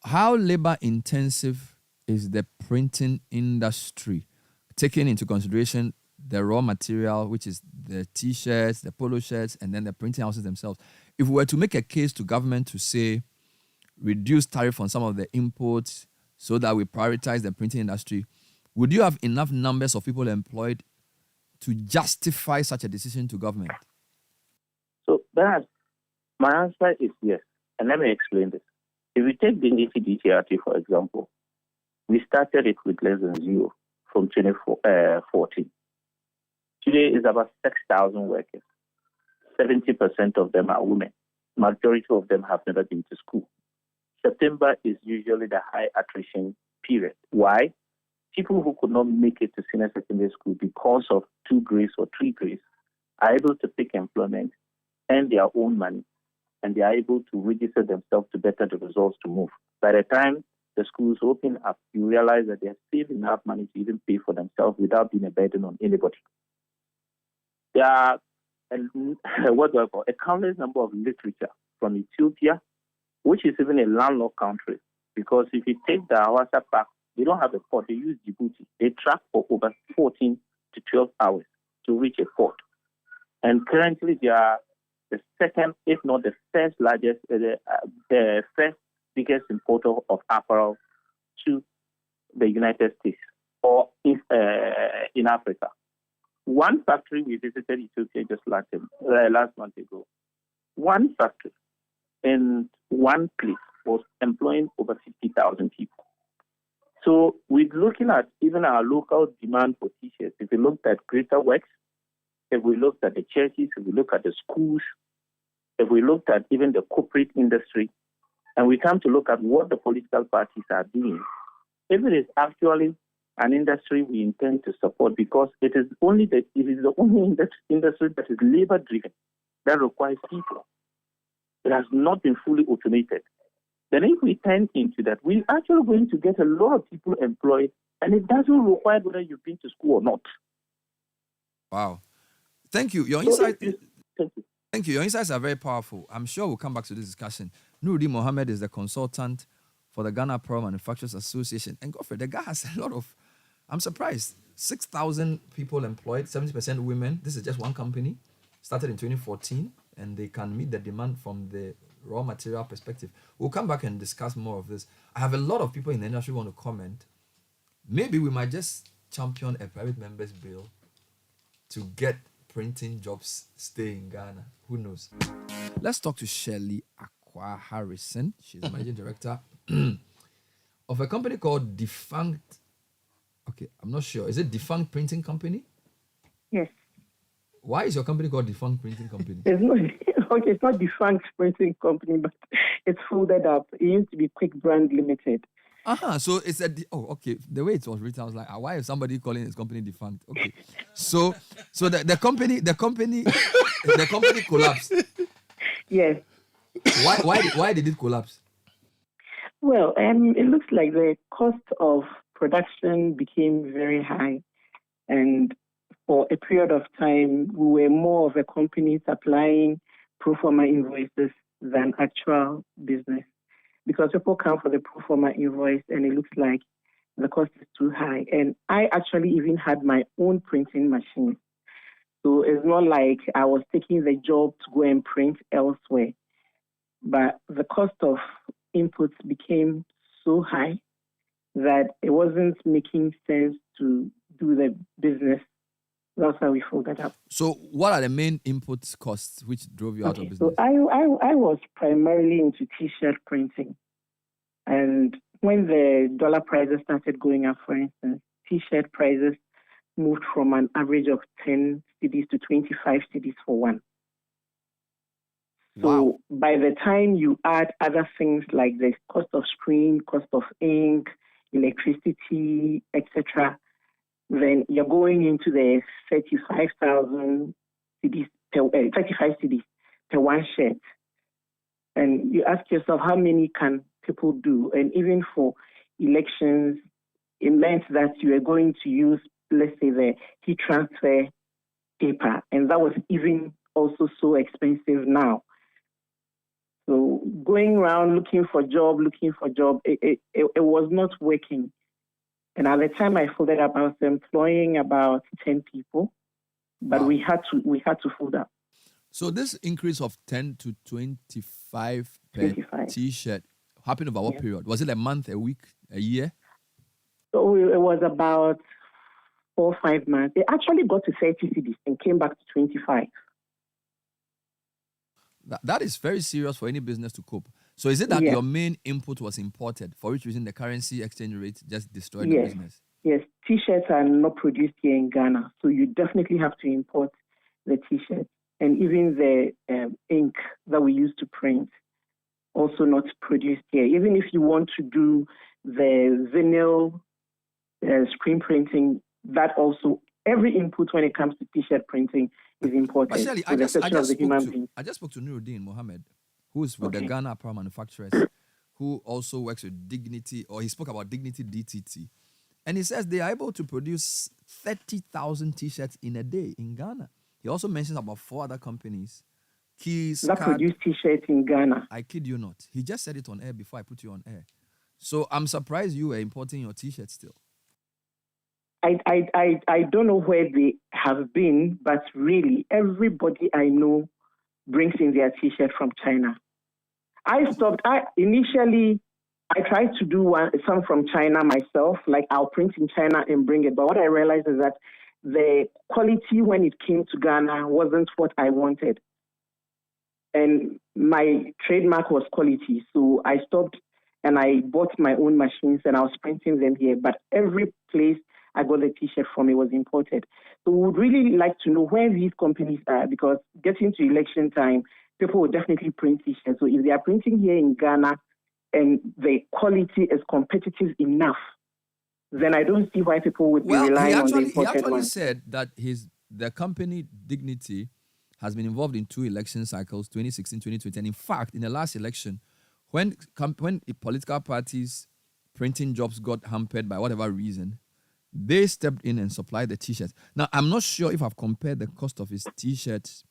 How labor intensive is the printing industry, taking into consideration the raw material, which is the T-shirts, the polo shirts, and then the printing houses themselves? If we were to make a case to government to say, reduce tariff on some of the imports so that we prioritize the printing industry, would you have enough numbers of people employed to justify such a decision to government? So, Bernard, my answer is yes. And let me explain this. If we take the DTRT, for example, we started it with less than 0 from 2014. Today is about 6,000 workers. 70% of them are women. Majority of them have never been to school. September is usually the high attrition period. Why? People who could not make it to senior secondary school because of 2 grades or 3 grades are able to pick employment, earn their own money, and they are able to register themselves to better the results to move. By the time the schools open up, you realize that they have saved enough money to even pay for themselves without being a burden on anybody. There are a countless number of literature from Ethiopia, which is even a landlocked country, because if you take the Hawassa Park, they don't have a port. They use Djibouti. They track for over 14 to 12 hours to reach a port. And currently, they are the second, if not the first largest, the first biggest importer of apparel to the United States or in Africa. One factory we visited Ethiopia just last month ago. One factory in one place was employing over 50,000 people. So we're looking at even our local demand for T-shirts. If we looked at Greater Works, if we looked at the churches, if we look at the schools, if we looked at even the corporate industry, and we come to look at what the political parties are doing, if it is actually an industry we intend to support, because it is the only industry that is labor-driven, that requires people. It has not been fully automated. Then if we turn into that, we're actually going to get a lot of people employed, and it doesn't require whether you've been to school or not. Wow. Thank you. Your insight. Thank you. Your insights are very powerful. I'm sure we'll come back to this discussion. Nuruddin Mohammed is the consultant for the Ghana Apparel Manufacturers Association. And Godfrey, the guy has a lot of, I'm surprised, 6,000 people employed, 70% women. This is just one company, started in 2014, and they can meet the demand from the raw material perspective. We'll come back and discuss more of this. I have a lot of people in the industry who want to comment. Maybe we might just champion a private members bill to get printing jobs stay in Ghana. Who knows? Let's talk to Shirley Akwa Harrison. She's the managing director of a company called Defunct. Okay, I'm not sure. Is it Defunct Printing Company? Yes. Why is your company called Defunct Printing Company? It's not Defunct Printing Company, but it's folded up. It used to be Quick Brand Limited. So it's okay. The way it was written, I was like, why is somebody calling his company defunct? Okay. So the company collapsed. Yes. Why did it collapse? Well, it looks like the cost of production became very high. And for a period of time, we were more of a company supplying pro forma invoices than actual business. Because people come for the pro forma invoice and it looks like the cost is too high. And I actually even had my own printing machine. So it's not like I was taking the job to go and print elsewhere. But the cost of inputs became so high that it wasn't making sense to do the business. That's how we folded up. So, what are the main input costs which drove you out of business? So I was primarily into T-shirt printing. And when the dollar prices started going up, for instance, T-shirt prices moved from an average of 10 cedis to 25 cedis for one. Wow. So by the time you add other things like the cost of screen, cost of ink, electricity, etc., then you're going into the 35,000 cedis per 35 cedis per one shirt. And you ask yourself, how many can people do? And even for elections, it meant that you are going to use, let's say, the heat transfer paper, and that was even also so expensive now. So going around looking for job, it was not working. And at the time I folded up, I was employing about 10 people, but Wow. we had to fold up. So this increase of 10 to 25 per 25. T-shirt happened over what Yeah. period? Was it a month, a week, a year? So it was about 4 or 5 months. It actually got to 30 cedis and came back to 25. That is very serious for any business to cope. So is it that Yeah. your main input was imported, for which reason the currency exchange rate just destroyed the Yes. business? Yes, T-shirts are not produced here in Ghana, so you definitely have to import the T-shirts. And even the ink that we use to print, also not produced here. Even if you want to do the vinyl screen printing, that also, every input when it comes to T-shirt printing is imported. But Shirley, with the exception of the human being. I just spoke to Nuruddin Mohammed, who's with the Okay. Ghana Apparel Manufacturers, who also works with Dignity, or he spoke about Dignity DTT. And he says they are able to produce 30,000 T-shirts in a day in Ghana. He also mentions about 4 other companies. Keys, That Card. produce T-shirts in Ghana. I kid you not. He just said it on air before I put you on air. So I'm surprised you were importing your T-shirts still. I don't know where they have been, but really everybody I know brings in their T-shirt from China. Initially I tried to do some from China myself, like I'll print in China and bring it. But what I realized is that the quality when it came to Ghana wasn't what I wanted. And my trademark was quality. So I stopped and I bought my own machines and I was printing them here. But every place I got the T-shirt from, it was imported. So we would really like to know where these companies are, because getting to election time, people will definitely print T-shirts. So if they are printing here in Ghana and the quality is competitive enough, then I don't see why people would be relying on the imported he actually ones. said that the company Dignity has been involved in 2 election cycles, 2016, 2020. And in fact, in the last election, when the political parties' printing jobs got hampered by whatever reason, they stepped in and supplied the T-shirts. Now, I'm not sure if I've compared the cost of his T-shirts,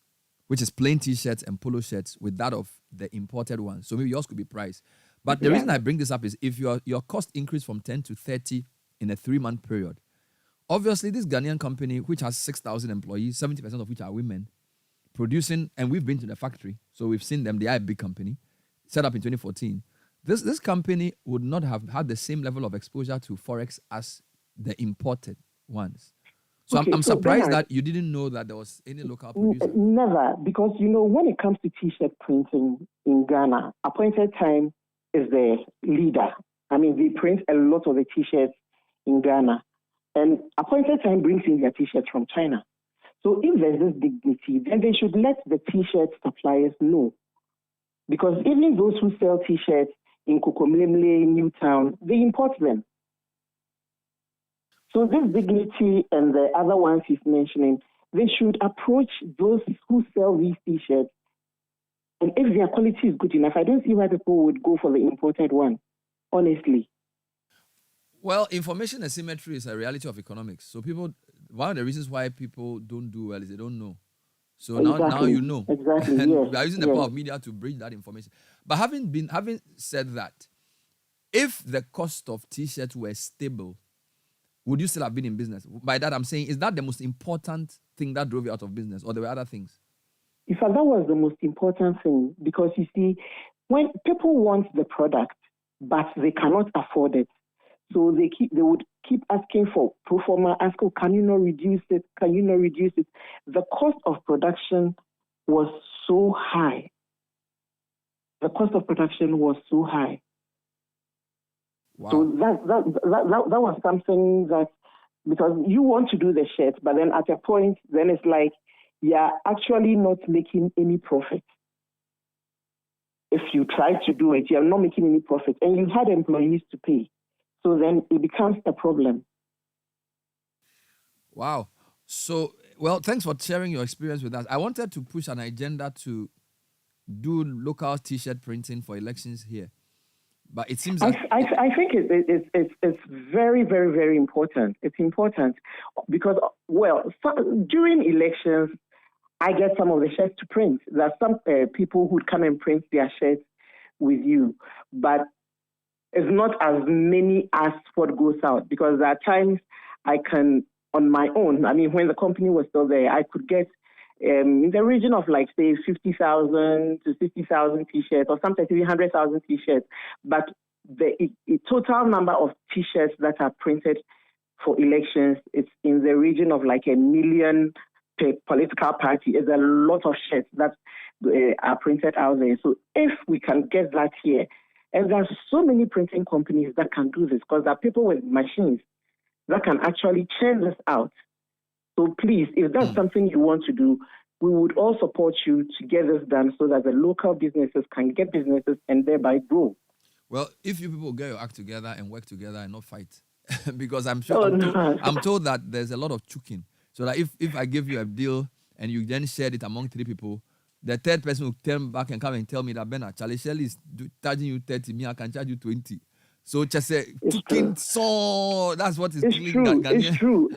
which is plain T-shirts and polo shirts, with that of the imported ones. So maybe yours could be priced. But the reason I bring this up is if your cost increased from 10 to 30 in a 3-month period, obviously this Ghanaian company, which has 6,000 employees, 70% of which are women, producing, and we've been to the factory, so we've seen them. They are a big company, set up in 2014. This company would not have had the same level of exposure to Forex as the imported ones. So Okay, I'm so surprised Bernard, that you didn't know that there was any local producer. Never, because when it comes to T-shirt printing in Ghana, Appointed Time is the leader. I mean, they print a lot of the T-shirts in Ghana, and Appointed Time brings in their T-shirts from China. So if there's this dignity, then they should let the T-shirt suppliers know, because even those who sell T-shirts in Kokomlemle, Newtown, they import them. So this Dignity and the other ones he's mentioning, they should approach those who sell these T-shirts And if their quality is good enough, I don't see why people would go for the imported one, honestly. Well, information asymmetry is a reality of economics. So one of the reasons why people don't do well is they don't know. So now you know. Exactly. And Yes. we are using the power of media to bridge that information. But having said that, if the cost of t-shirts were stable, would you still have been in business? By that I'm saying, is that the most important thing that drove you out of business, or there were other things? In fact, that was the most important thing, because you see, when people want the product, but they cannot afford it, so they would keep asking for pro forma, ask, oh, can you not reduce it? Can you not reduce it? The cost of production was so high. The cost of production was so high. Wow. So that was something that, because you want to do the shirt, but then at a point, then it's like, you're actually not making any profit. If you try to do it, you're not making any profit, and you had employees to pay. So then it becomes a problem. Wow. So, well, thanks for sharing your experience with us. I wanted to push an agenda to do local t-shirt printing for elections here. But it seems that I think it's very, very, very important. It's important because, well, during elections, I get some of the shirts to print. There are some people who come and print their shirts with you, but it's not as many as what goes out, because there are times I can, on my own, I mean, when the company was still there, I could get in the region of, like, say, 50,000 to 60,000 T-shirts, or sometimes even 100,000 T-shirts. But the total number of T-shirts that are printed for elections, it's in the region of like 1 million per political party. It's a lot of shirts that are printed out there. So if we can get that here, and there are so many printing companies that can do this, because there are people with machines that can actually churn this out. So please, if that's something you want to do, we would all support you to get this done so that the local businesses can get businesses and thereby grow. Well, if you people get your act together and work together and not fight, because I'm told that there's a lot of choking. So that if I give you a deal and you then shared it among 3 people, the third person will turn back and come and tell me that, Ben, Charlie Shelley is charging you 30, me, I can charge you 20. So just say, choking, so that's what is killing. It's true.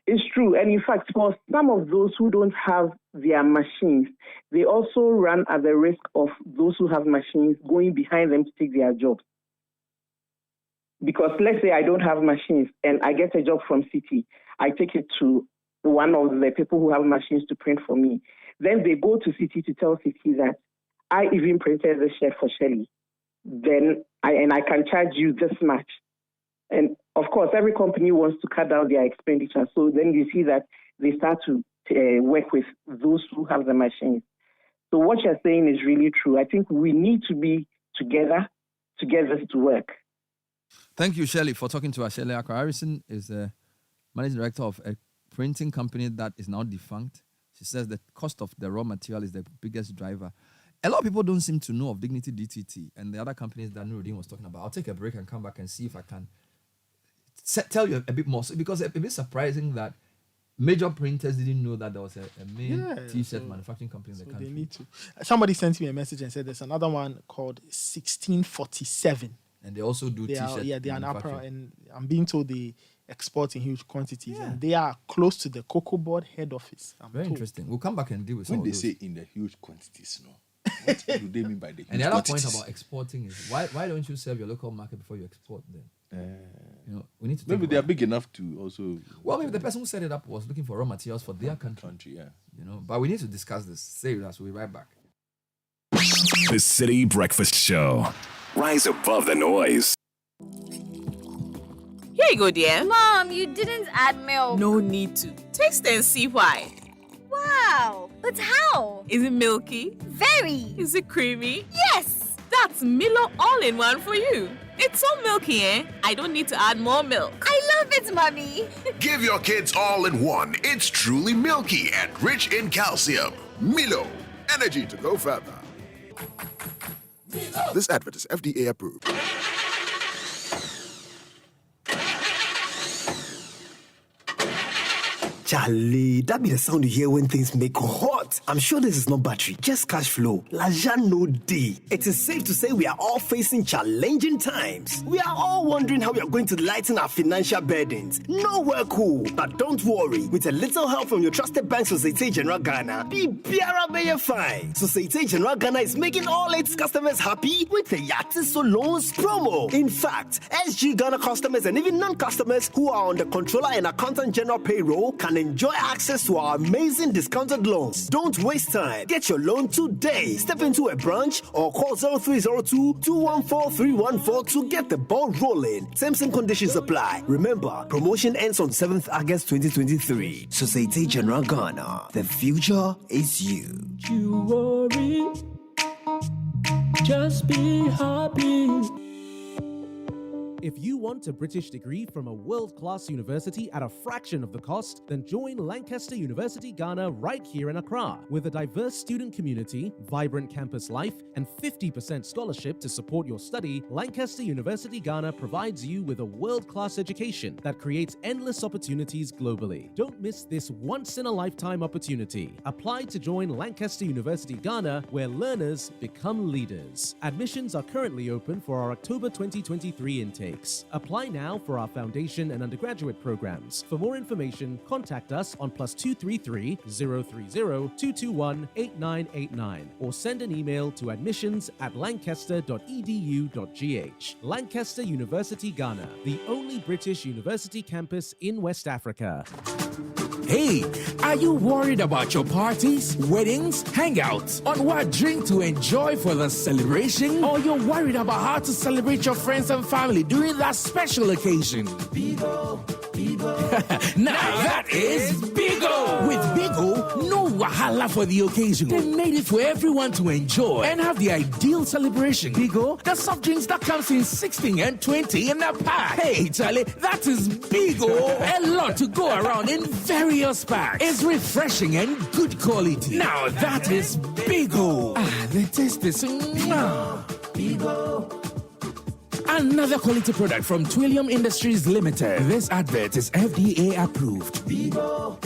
It's true. And in fact, for some of those who don't have their machines, they also run at the risk of those who have machines going behind them to take their jobs. Because let's say I don't have machines and I get a job from Citi, I take it to one of the people who have machines to print for me. Then they go to Citi to tell Citi that I even printed the shirt for Shelley. Then I can charge you this much. And of course, every company wants to cut down their expenditure. So then you see that they start to work with those who have the machines. So what you're saying is really true. I think we need to be together to get this to work. Thank you, Shelley, for talking to us. Shelley Akwa Harrison is the managing director of a printing company that is now defunct. She says the cost of the raw material is the biggest driver. A lot of people don't seem to know of Dignity DTT and the other companies that Nuruddin was talking about. I'll take a break and come back and see if I can tell you a bit more, because it's a bit surprising that major printers didn't know that there was a main t-shirt manufacturing company in the country. They need to. Somebody sent me a message and said there's another one called 1647. And they also do t-shirts. Yeah, they are an apparel, and I'm being told they export in huge quantities, and they are close to the Cocoa Board head office. Very interesting. We'll come back and deal with when some they of those. say in the huge quantities, no. What do they mean by the huge And the other quantities? point about exporting is why don't you serve your local market before you export then? We need to maybe they are big enough to also. Well, maybe the person who set it up was looking for raw materials for their country. But we need to discuss this. Stay with us. We'll be right back. The Citi Breakfast Show. Rise above the noise. Here you go, dear. Mom, you didn't add milk. No need to. Taste and see why. Wow, but how? Is it milky? Very. Is it creamy? Yes. That's Milo all-in-one for you. It's so milky, I don't need to add more milk. I love it, Mommy. Give your kids all in one. It's truly milky and rich in calcium. Milo, energy to go further. This advert is FDA approved. Charlie, that be the sound you hear when things make hot. I'm sure this is not battery, just cash flow. Laja no day. It is safe to say we are all facing challenging times. We are all wondering how we are going to lighten our financial burdens. Nowhere cool, but don't worry. With a little help from your trusted bank, Societe Generale Ghana, be biara be fine. Societe Generale Ghana is making all its customers happy with the Yatiso Loans promo. In fact, SG Ghana customers and even non-customers who are on the controller and accountant general payroll can enjoy access to our amazing discounted loans. Don't waste time. Get your loan today. Step into a branch or call 0302-214-314 to get the ball rolling. Terms and conditions apply. Remember, promotion ends on 7th August 2023. Societe Generale Ghana. The future is you. You worry, just be happy. If you want a British degree from a world-class university at a fraction of the cost, then join Lancaster University Ghana right here in Accra. With a diverse student community, vibrant campus life, and 50% scholarship to support your study, Lancaster University Ghana provides you with a world-class education that creates endless opportunities globally. Don't miss this once-in-a-lifetime opportunity. Apply to join Lancaster University Ghana, where learners become leaders. Admissions are currently open for our October 2023 intake. Apply now for our foundation and undergraduate programs. For more information, contact us on +233 030 221 8989 or send an email to admissions@lancaster.edu.gh. Lancaster University Ghana, the only British university campus in West Africa. Hey, are you worried about your parties, weddings, hangouts, on what drink to enjoy for the celebration? Or you're worried about how to celebrate your friends and family during that special occasion? Bigo. Now that is Bigo! With Bigo, no wahala for the occasion. They made it for everyone to enjoy and have the ideal celebration. Bigo, the soft drinks that comes in 16 and 20 in a pack. Hey, Charlie, that is Bigo. A lot to go around in various packs. It's refreshing and good quality. Now that is Bigo. The taste is Bigo. Another quality product from Twillium Industries Limited. This advert is FDA approved. Bigo.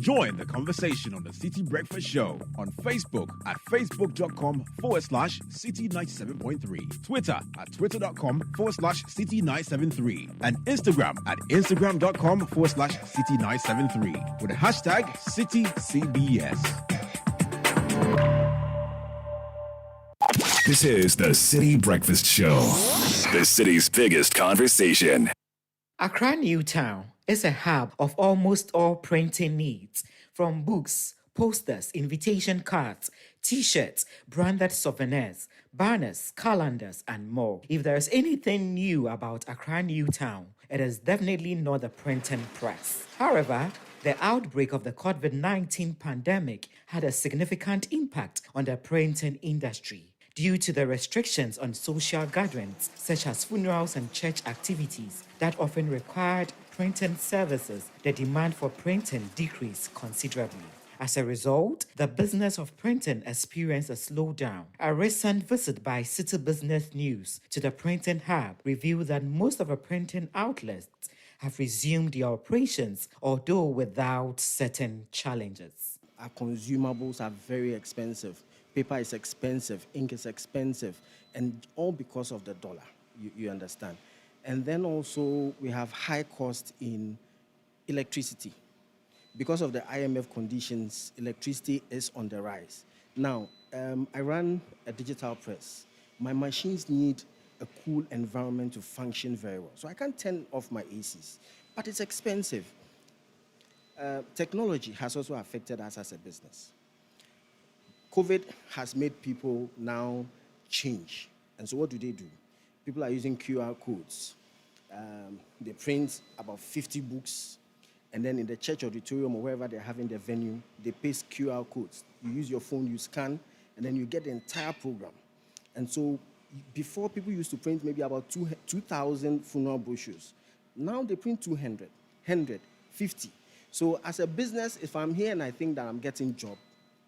Join the conversation on the Citi Breakfast Show on Facebook at facebook.com/Citi97.3, Twitter at twitter.com/Citi973, and Instagram at instagram.com/Citi973 with the hashtag CitiCBS. This is the Citi Breakfast Show, the city's biggest conversation. Accra Newtown is a hub of almost all printing needs, from books, posters, invitation cards, T-shirts, branded souvenirs, banners, calendars, and more. If there's anything new about Accra Newtown, it is definitely not the printing press. However, the outbreak of the COVID-19 pandemic had a significant impact on the printing industry. Due to the restrictions on social gatherings, such as funerals and church activities that often required printing services, the demand for printing decreased considerably. As a result, the business of printing experienced a slowdown. A recent visit by Citi Business News to the printing hub revealed that most of the printing outlets have resumed their operations, although without certain challenges. Our consumables are very expensive. Paper is expensive, ink is expensive, and all because of the dollar, you understand. And then also we have high cost in electricity. Because of the IMF conditions, electricity is on the rise. Now, I run a digital press. My machines need a cool environment to function very well. So I can't turn off my ACs, but it's expensive. Technology has also affected us as a business. COVID has made people now change. And so what do? People are using QR codes. They print about 50 books, and then in the church auditorium or wherever they're having their venue, they paste QR codes. You use your phone, you scan, and then you get the entire program. And so before, people used to print maybe about 2,000 funeral brochures. Now they print 200, 100, 50. So as a business, if I'm here and I think that I'm getting job,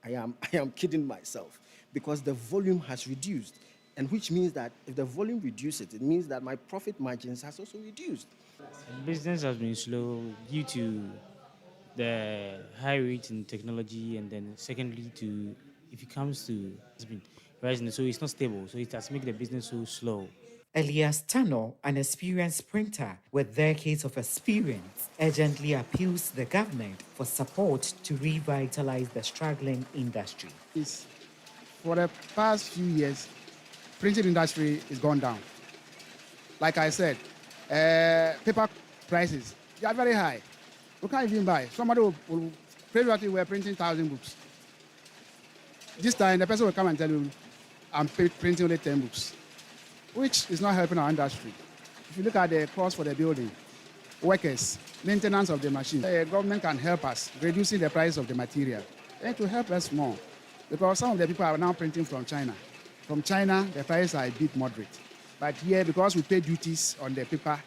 I am kidding myself, because the volume has reduced. And which means that if the volume reduces, it means that my profit margins has also reduced. Business has been slow due to the high rate in technology, and then secondly to if it comes to it's been rising, so it's not stable, so it has made the business so slow. Elias Tano, an experienced printer with decades of experience, urgently appeals to the government for support to revitalize the struggling industry. For the past few years, printing industry is gone down. Like I said, paper prices, they are very high. We can't even buy. Somebody will previously were printing 1,000 books. This time, the person will come and tell you, I'm printing only 10 books, which is not helping our industry. If you look at the cost for the building, workers, maintenance of the machine, the government can help us reducing the price of the material. And to help us more, because some of the people are now printing from China. From China, the prices are a bit moderate. But here, because we pay duties on the paper,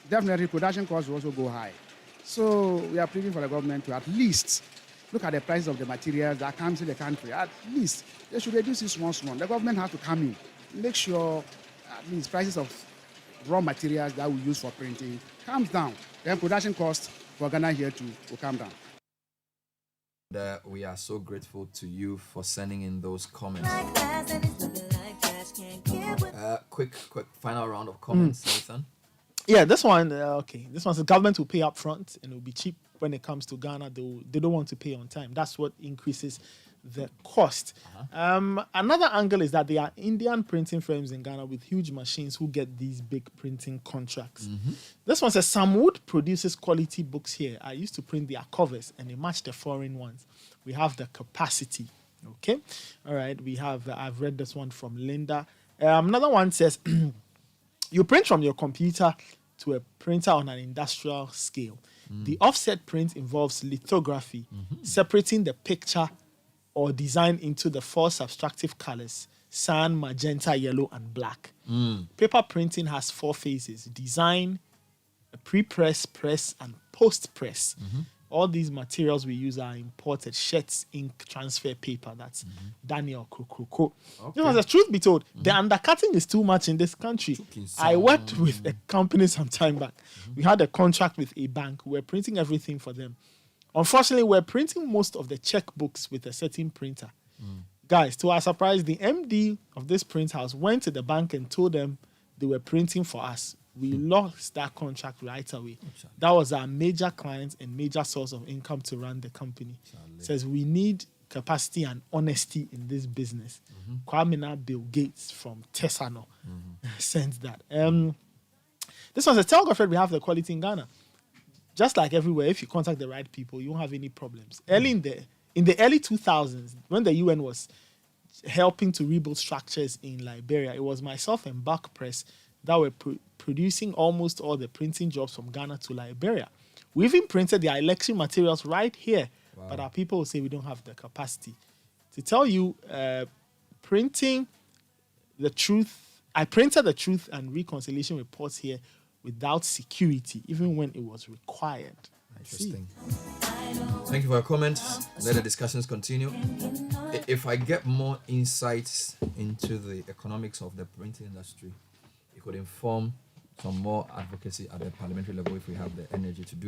definitely production costs will also go high. So we are pleading for the government to at least look at the price of the materials that comes in the country. At least they should reduce it small. The government has to come in, make sure at least prices of raw materials that we use for printing comes down. Then production costs for Ghana here too will come down. We are so grateful to you for sending in those comments. Quick final round of comments, Nathan. Yeah, this one, okay. This one's the government will pay up front and it will be cheap when it comes to Ghana. They don't want to pay on time. That's what increases the cost. Another angle is that there are Indian printing firms in Ghana with huge machines who get these big printing contracts. This one says, Sam Wood produces quality books here. I used to print their covers and they match the foreign ones. We have the capacity. Okay. All right. We have, I've read this one from Linda. Another one says, you print from your computer to a printer on an industrial scale. The offset print involves lithography, separating the picture or design into the four subtractive colors: cyan, magenta, yellow, and black. Paper printing has four phases: design, pre-press, press, and post-press. All these materials we use are imported: shirts, ink, transfer paper. That's Daniel Kukuko. You know, the truth be told, the undercutting is too much in this country. I worked with a company some time back. We had a contract with a bank. We were printing everything for them. Unfortunately, we're printing most of the checkbooks with a certain printer. Guys, to our surprise, the MD of this print house went to the bank and told them they were printing for us. We lost that contract right away. That was our major client and major source of income to run the company. Says we need capacity and honesty in this business. Kwame Bill Gates from Tesano sent that. This was a telegraph. We have the quality in Ghana. Just like everywhere, if you contact the right people, you won't have any problems. Early in the early 2000s, when the UN was helping to rebuild structures in Liberia, it was myself and Buck Press that were producing almost all the printing jobs from Ghana to Liberia. We even printed their election materials right here, but our people will say we don't have the capacity. To tell you, printing the truth, I printed the Truth and Reconciliation reports here without security, even when it was required. Interesting. Thank you for your comments. Let the discussions continue. If I get more insights into the economics of the printing industry, it could inform some more advocacy at the parliamentary level if we have the energy to do